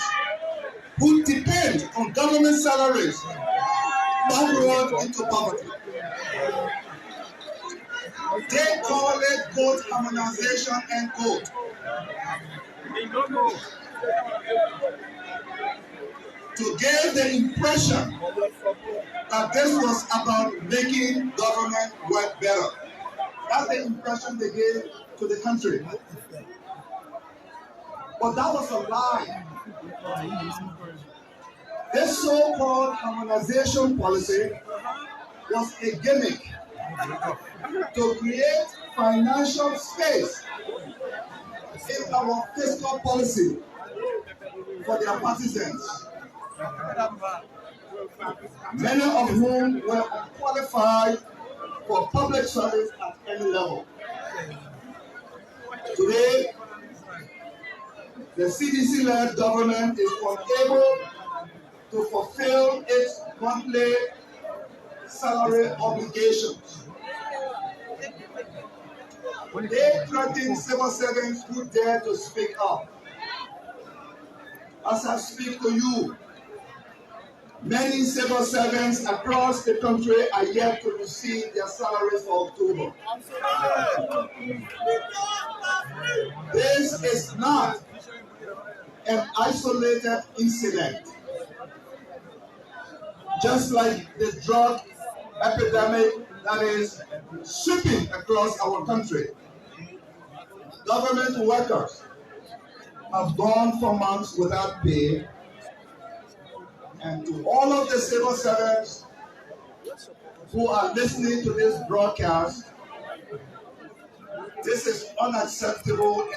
who depend on government salaries backward into poverty. They call it quote harmonization end quote. To give the impression that this was about making government work better. That's the impression they gave to the country. But that was a lie. This so-called harmonization policy was a gimmick to create financial space in our fiscal policy for their partisans, many of whom were unqualified for public service at any level. Today, the CDC-led government is unable to fulfill its monthly salary obligations. They threaten civil servants who dare to speak up. As I speak to you, many civil servants across the country are yet to receive their salaries for October. This is not an isolated incident. Just like the drug epidemic that is sweeping across our country, government workers have gone for months without pay, and to all of the civil servants who are listening to this broadcast, this is unacceptable.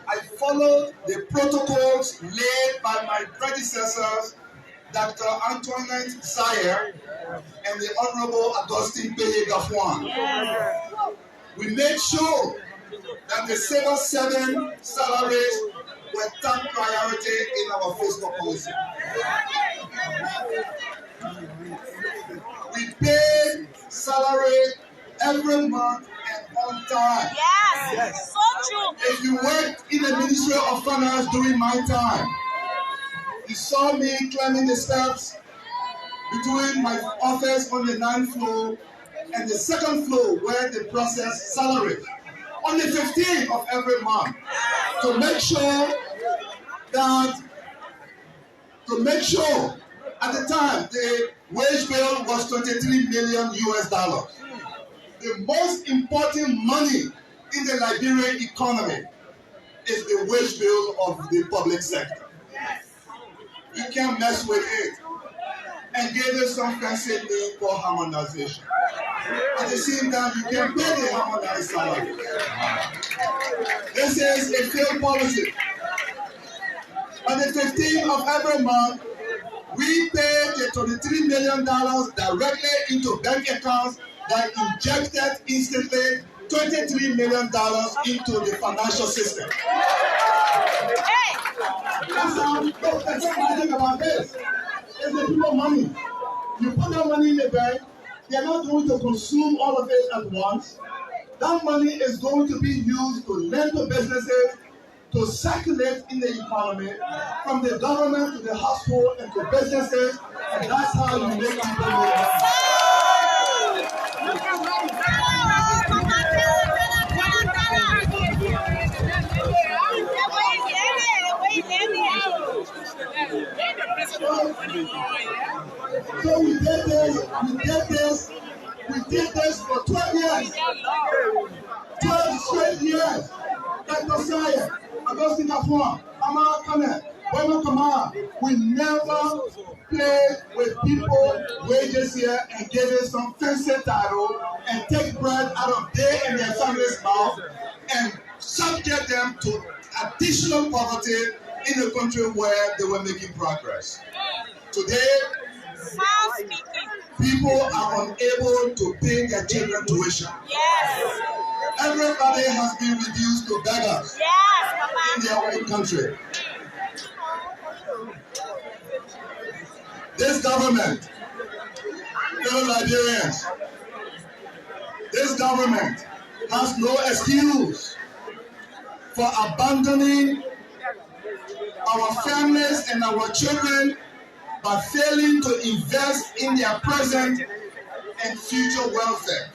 I followed the protocols laid by my predecessors, Dr. Antoinette Zaire and the Honorable Augustine Gafuan. We made sure that the civil servant salaries were top priority in our fiscal policy. We paid salary every month and on time. Yes. So true. If you worked in the Ministry of Finance during my time, you saw me climbing the steps between my office on the 9th floor and the 2nd floor where they process salaries on the 15th of every month to make sure at the time the wage bill was 23 million US dollars. The most important money in the Liberian economy is the wage bill of the public sector. You can't mess with it. And give it some fancy name for harmonization. At the same time, you can pay the harmonized salary. This is a failed policy. On the 15th of every month, we pay the $23 million directly into bank accounts that injected instantly $23 million into the financial system. That's how we don't think about this. It's the people money. You put that money in the bank, they're not going to consume all of it at once. That money is going to be used to lend to businesses, to circulate in the economy, from the government to the household and to businesses, and that's how you make people money. So we did this for 12 years. 12 straight years. Dr. Zaire, Augustine Gafuan, Amara Konneh, we never play with people wages here and give them some fancy title and take bread out of their and their families' mouth and subject them to additional poverty in a country where they were making progress. Today, people are unable to pay their children tuition. Yes. Everybody has been reduced to beggars in their own country. This government fellow Liberians, this government has no excuse for abandoning our families and our children by failing to invest in their present and future welfare.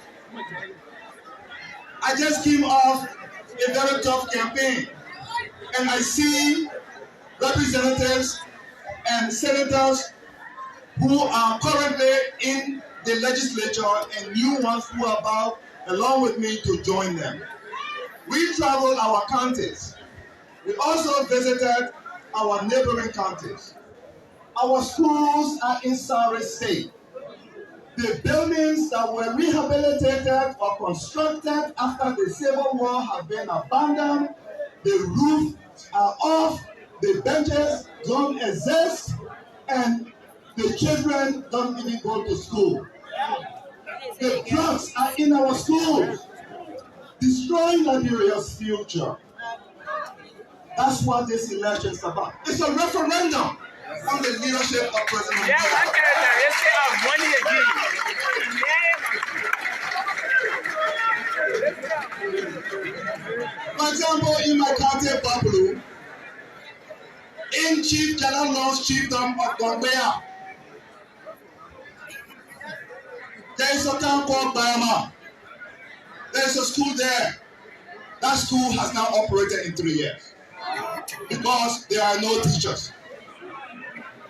I just came off a very tough campaign, and I see representatives and senators who are currently in the legislature and new ones who are about, along with me, to join them. We traveled our counties. We also visited our neighboring counties. Our schools are in sorry state. The buildings that were rehabilitated or constructed after the Civil War have been abandoned. The roofs are off. The benches don't exist. And the children don't even go to school. The drugs are in our schools, destroying Liberia's future. That's what this election is about. It's a referendum on the leadership of President Trump. For example, in my county, Gbarpolu, in Chief General Law's chiefdom of Boakai, there is a town called Bayama. There is a school there. That school has now operated in 3 years because there are no teachers.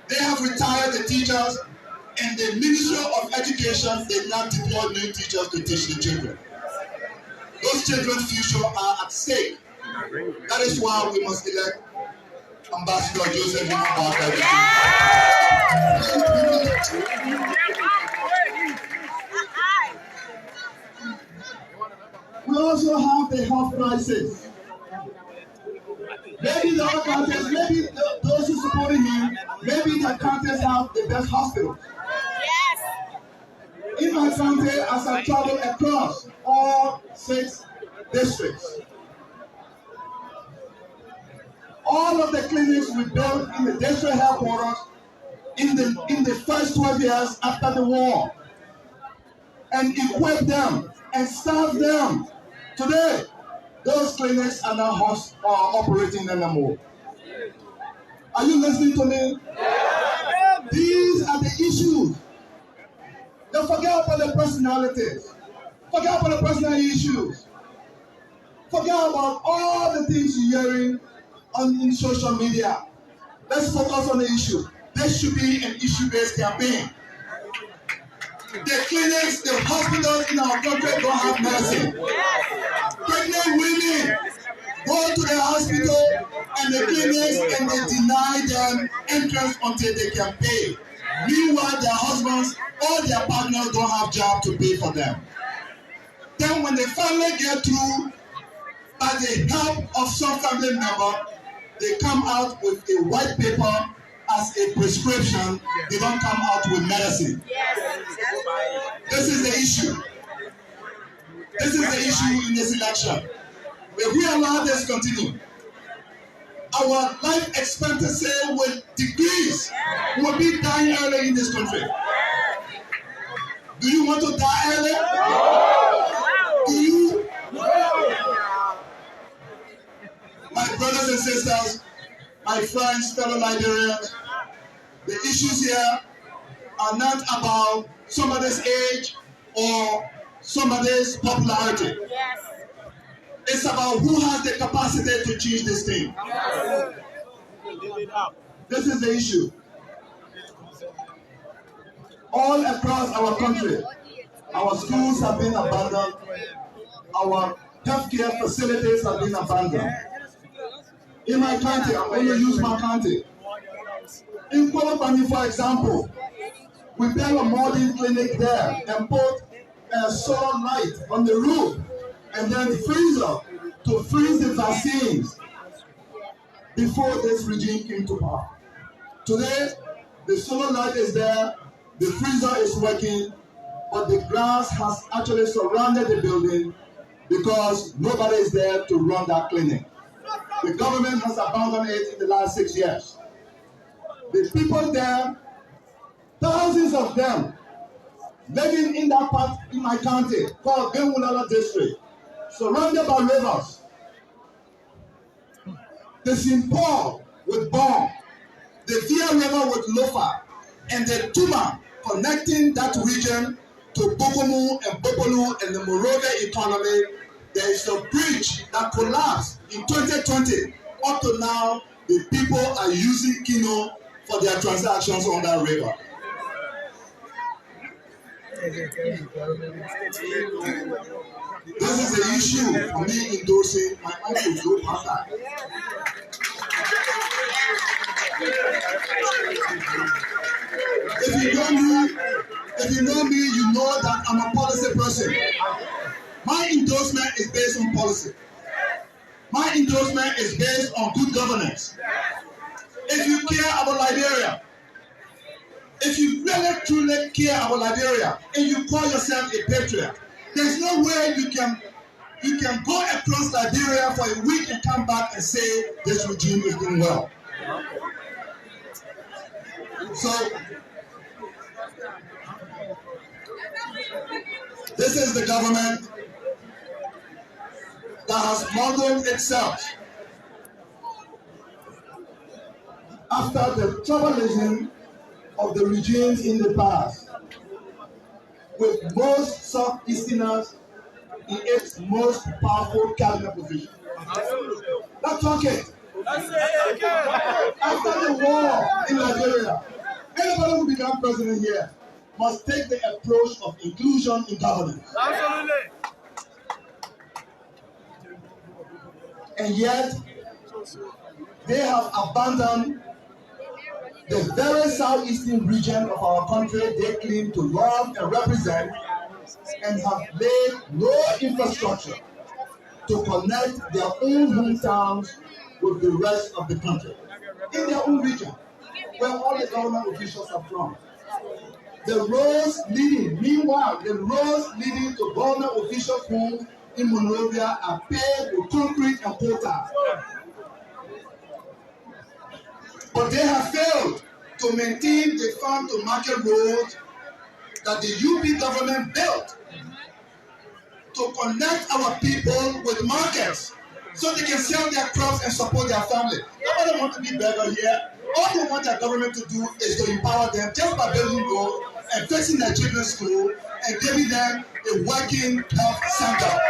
They have retired the teachers, and the Ministry of Education did not deploy new teachers to teach the children. Those children's future are at stake. That is why we must elect Ambassador Joseph Boakai. We also have the health crisis. Maybe the other countries, maybe those who supporting him, maybe the countries have the best hospitals. Yes. In my country, as I travel across all 6 districts, all of the clinics we built in the district headquarters in the first 12 years after the war, and equip them and staff them. Today, those clinics are not operating anymore. Are you listening to me? These are the issues. Don't forget about the personalities. Forget about the personal issues. Forget about all the things you're hearing in social media. Let's focus on the issue. This should be an issue-based campaign. The clinics, the hospitals in our country don't have medicine. Pregnant women go to the hospital and the clinics and they deny them entrance until they can pay. Meanwhile, their husbands or their partners don't have job to pay for them. Then when they finally get through, by the help of some family member, they come out with a white paper as a prescription. They don't come out with medicine. This is the issue. This is the issue in this election. If we allow this to continue, our life expectancy will decrease. We'll be dying early in this country. Do you want to die early? Do you? My brothers and sisters, my friends, fellow Liberians, the issues here are not about somebody's age or somebody's popularity. Yes. It's about who has the capacity to change this thing. This is the issue. All across our country, our schools have been abandoned. Our healthcare facilities have been abandoned. In my country, I'm going to use my country. In Gbarpolu, for example, we built a modern clinic there and put a solar light on the roof and then the freezer to freeze the vaccines before this regime came to power. Today, the solar light is there, the freezer is working, but the grass has actually surrounded the building because nobody is there to run that clinic. The government has abandoned it in the last 6 years. The people there, thousands of them, living in that part in my county called Gbarpolu district, surrounded by rivers. The St. Paul with Bon, the Via River with Lofa, and the Tuma connecting that region to Bokomu and Gbarpolu and the Monrovia economy. There is a bridge that collapsed in 2020. Up to now, the people are using Kino for their transactions on that river. This is the issue for me endorsing my uncle Boakai. If you know me, you know that I'm a policy person. My endorsement is based on policy. My endorsement is based on good governance. If you care about Liberia, if you really truly care about Liberia, and you call yourself a patriot, there's no way you can go across Liberia for a week and come back and say this regime is doing well. So this is the government that has modeled itself after the tribalism of the regimes in the past, with most Southeasterners in its most powerful cabinet position. That's okay. After the war in Liberia, anybody who becomes president here must take the approach of inclusion in governance. Absolutely. And yet, they have abandoned the very southeastern region of our country they claim to love and represent, and have laid no infrastructure to connect their own hometowns with the rest of the country. In their own region, where all the government officials are from. Meanwhile, the roads leading to government officials' homes in Monrovia are paved with concrete and potholes. But they have failed to maintain the farm-to-market roads that the UP government built to connect our people with markets so they can sell their crops and support their family. Nobody wants to be beggar here. All they want their government to do is to empower them just by building roads and fixing their children's school and giving them a working health center.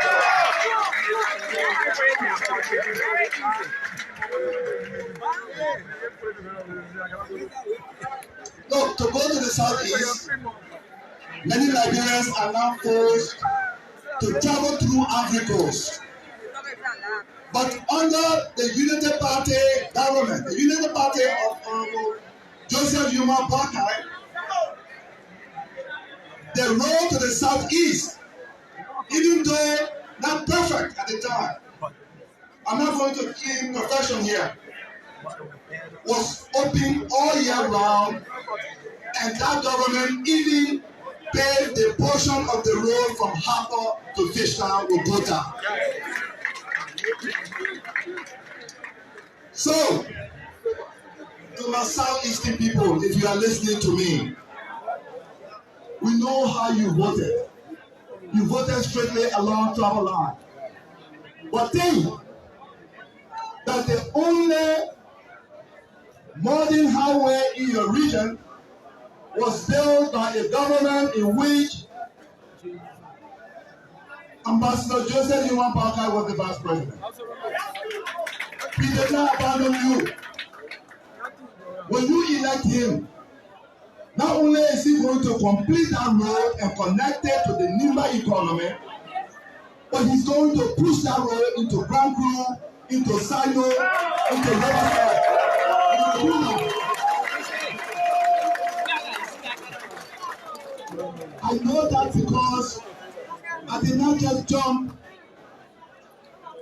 Look, to go to the southeast, many Liberians are now forced to travel through Ivory Coast. But under the Unity Party government, the Unity Party of Joseph Yuma Boakai, the road to the southeast, even though not perfect at the time, I'm not going to claim perfection here, was open all year round, and that government even paved the portion of the road from Harper to Fishtown with Gota. So, to my southeastern people, if you are listening to me, we know how you voted. You voted strictly along travel line. But think that the only modern highway in your region was built by a government in which Ambassador Joseph Yuma Boakai was the vice president. He did not abandon you. When you elect him, not only is he going to complete that road and connect it to the Nimba economy, but he's going to push that road into Grand Cru, into Sino, into Riverside. I know that because I did not just jump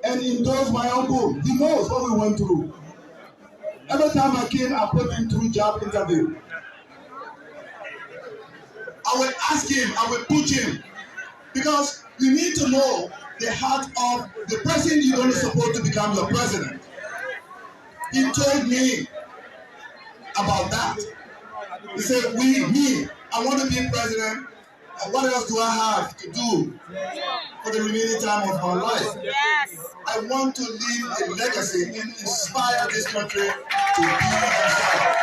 and endorse my uncle. He knows what we went through. Every time I came, I put him through job interview. I will ask him, I will push him. Because you need to know the heart of the person you're only supposed to become your president. He told me about that. He said, me, I want to be president. what else do I have to do for the remaining time of my life? Yes. I want to leave a legacy and inspire this country to be themselves.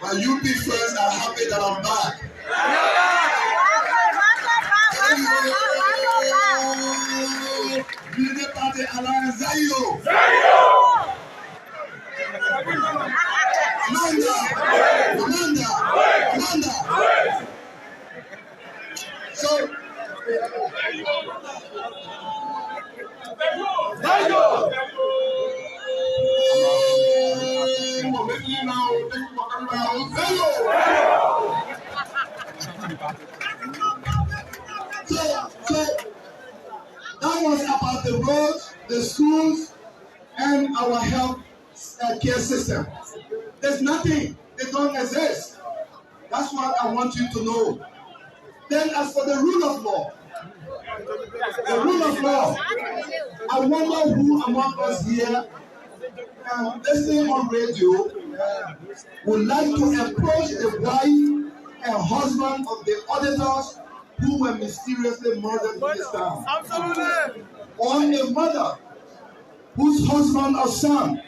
My UP friends are happy that I'm back. Unity Party Alliance Zayo. Amanda. So, So that was about the roads, the schools, and our health care system. There's nothing. They don't exist. That's what I want you to know. Then as for the rule of law, I wonder who among us here listening on radio would like to approach the wife and husband of the auditors who were mysteriously murdered in this town. Absolutely. Or a mother whose husband or son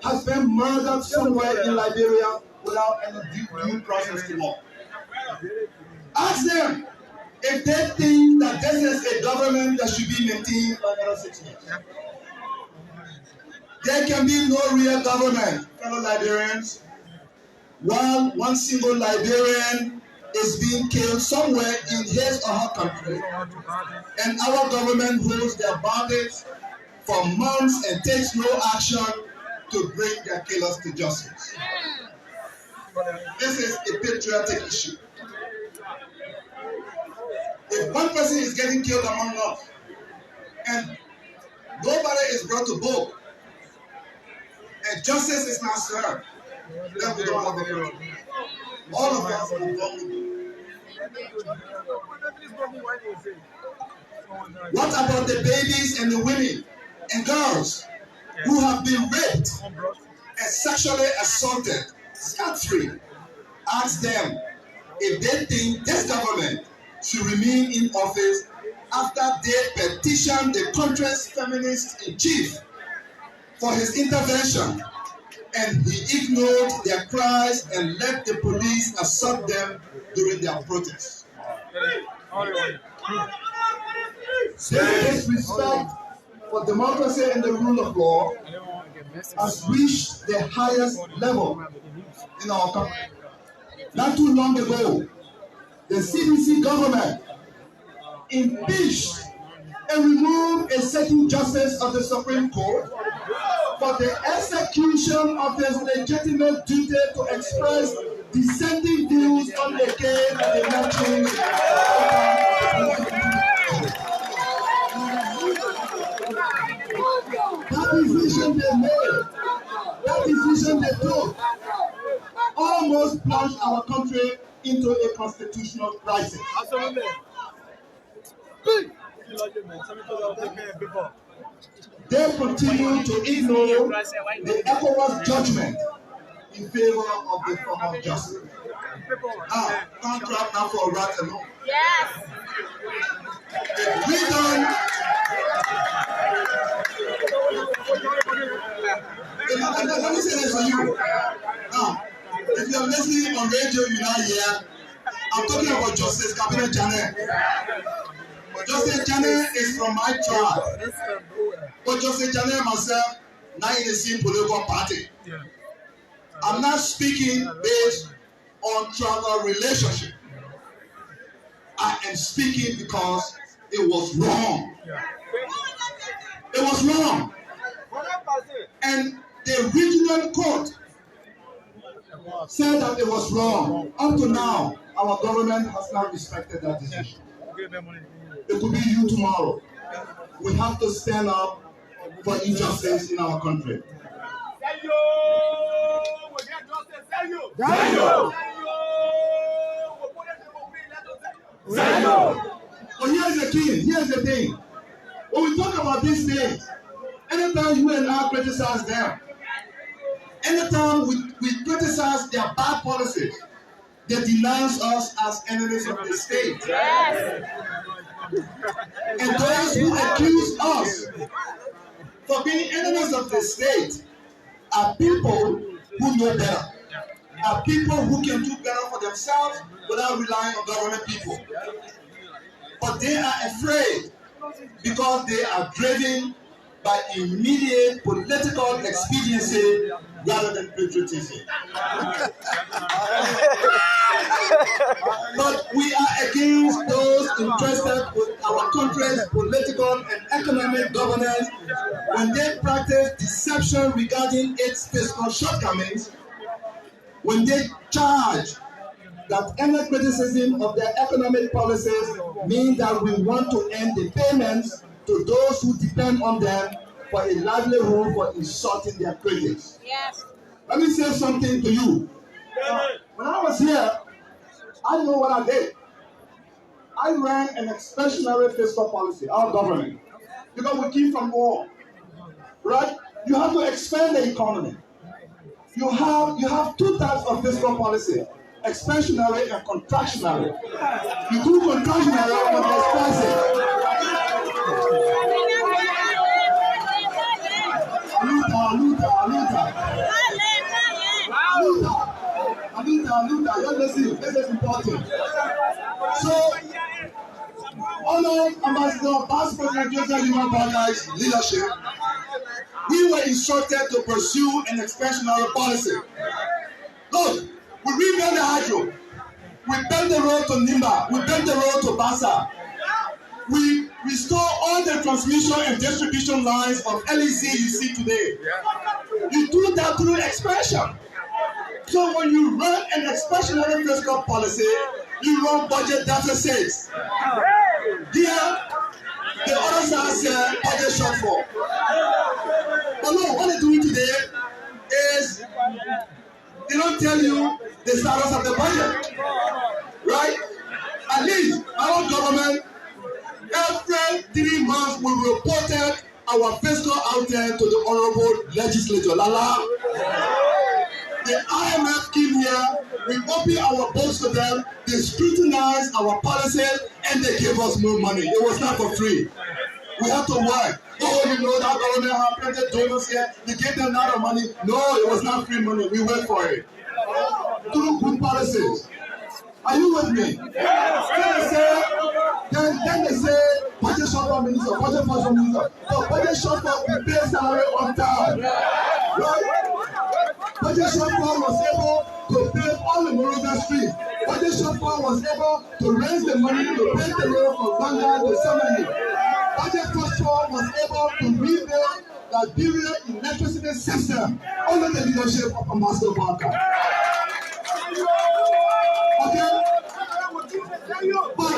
has been murdered somewhere in Liberia without any due process to law. Ask them if they think that this is a government that should be maintained for another 6 years. There can be no real government, fellow Liberians, while one single Liberian is being killed somewhere in his or her country, and our government holds their bandits for months and takes no action to bring their killers to justice. This is a patriotic issue. If one person is getting killed among us and nobody is brought to book and justice is not served, then we don't have a problem. All of us are vulnerable. What about the babies and the women and girls who have been raped and sexually assaulted scot-free? Ask them if they think this government should remain in office after they petitioned the country's feminist in chief for his intervention, and he ignored their cries and let the police assault them during their protests. This disrespect for democracy and the rule of law has reached the highest level in our country. Not too long ago, the CDC government impeached and removed a sitting justice of the Supreme Court for the execution of his legitimate duty to express dissenting views on the case of the elections. That decision they made, that decision they took, almost plunged our country into a constitutional crisis. Absolutely. They continue to ignore the ECOWAS judgment in favor of the form of justice. Now, contract now for right alone. Yes. If we don't, let me say this for you. Now, if you're listening on radio, you're not here. I'm talking about Justice Cabinet Janet. Justice Janet is from my tribe. But Justice Janet and myself, not in the same political party. I'm not speaking based on tribal relationship. I am speaking because it was wrong. It was wrong. And the regional court said that it was wrong. Up to now, our government has not respected that decision. It could be you tomorrow. We have to stand up for injustice in our country. But here's the key, here's the thing. When we talk about these things, anytime you and I criticize them, anytime we criticize their bad policies, they denounce us as enemies of the state. Yes. And those who accuse us for being enemies of the state are people who know better, are people who can do better for themselves without relying on government people. But they are afraid because they are driven by immediate political expediency rather than patriotism. But we are against those interested with our country's political and economic governance when they practice deception regarding its fiscal shortcomings, when they charge that any criticism of their economic policies means that we want to end the payments to those who depend on them for a livelihood, for insulting their critics. Yes. Let me say something to you. When I was here, I know what I did. I ran an expansionary fiscal policy, our government, because we came from war, right? You have to expand the economy. You have two types of fiscal policy: expansionary and contractionary. You do contractionary when you're expansive. Anita, you're listening. This is important. So, under Ambassador Vice President Joseph Boakai's leadership, we were instructed to pursue an expansionary policy. Look, we rebuilt the hydro. We built the road to Nimba. We built the road to Bassa. We restore all the transmission and distribution lines of LEC you see today. You do that through expansion. So when you run an expansionary fiscal policy, you run budget deficits. Here, the other side says budget shortfall. But no, what they're doing today is they don't tell you the status of the budget, right? At least our government, every 3 months, we reported our fiscal outtake to the honorable legislature. The IMF came here, we opened our books to them, they scrutinized our policies, and they gave us more money. It was not for free. We have to work. Oh, you know that government have plenty donors here, they gave them a lot of money. No, it was not free money, we worked for it. Through good policies. Are you with me? Then they say, budget shortfall minister, budget function minister. So budget shortfall, we pay salary on time. Right? Budget shortfall was able to pay all the Moraga Street. Budget shortfall was able to raise the money to pay the road from Banga to Samani. Budget shortfall was able to rebuild the Liberia electricity system under the leadership of Ambassador Boakai. Okay? But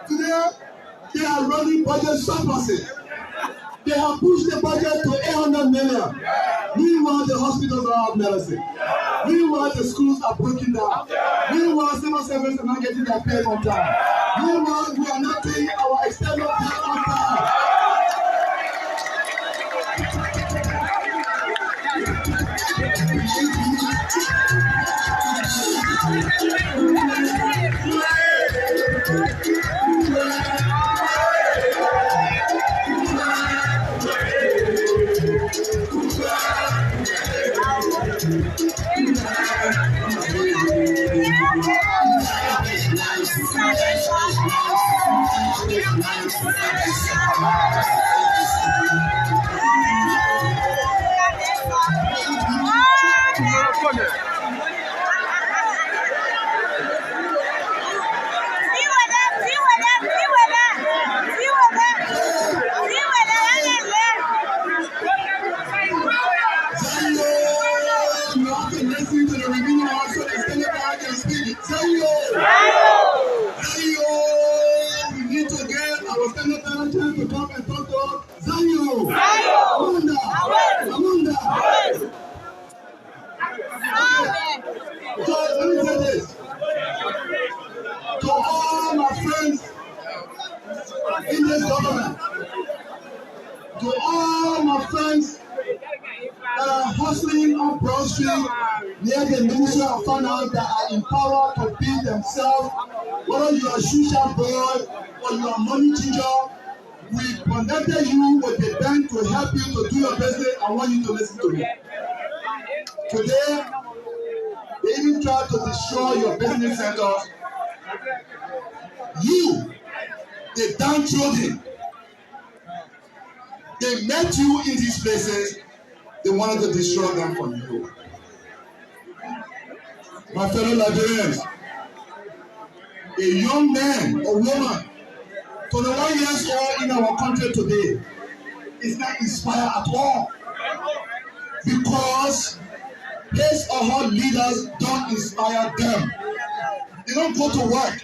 today, they are running budget surpluses. They have pushed the budget to 800 million. Meanwhile, the hospitals are out of medicine. Meanwhile, the schools are breaking down. Meanwhile, civil servants are not getting their pay on time. Meanwhile, we are not paying our external pay on time. government. To all my friends that are hustling on Broad Street near the Ministry of Finance that are empowered to build themselves, whether you are a shisha boy or you are a money teacher, we connected you with the bank to help you to do your business. I want you to listen to me. Today, they even try to destroy your business centers. You, the downtrodden, they met you in these places. They wanted to destroy them from you. My fellow Liberians, a young man or woman, 21 years old in our country today, is not inspired at all because his or her leaders don't inspire them. They don't go to work.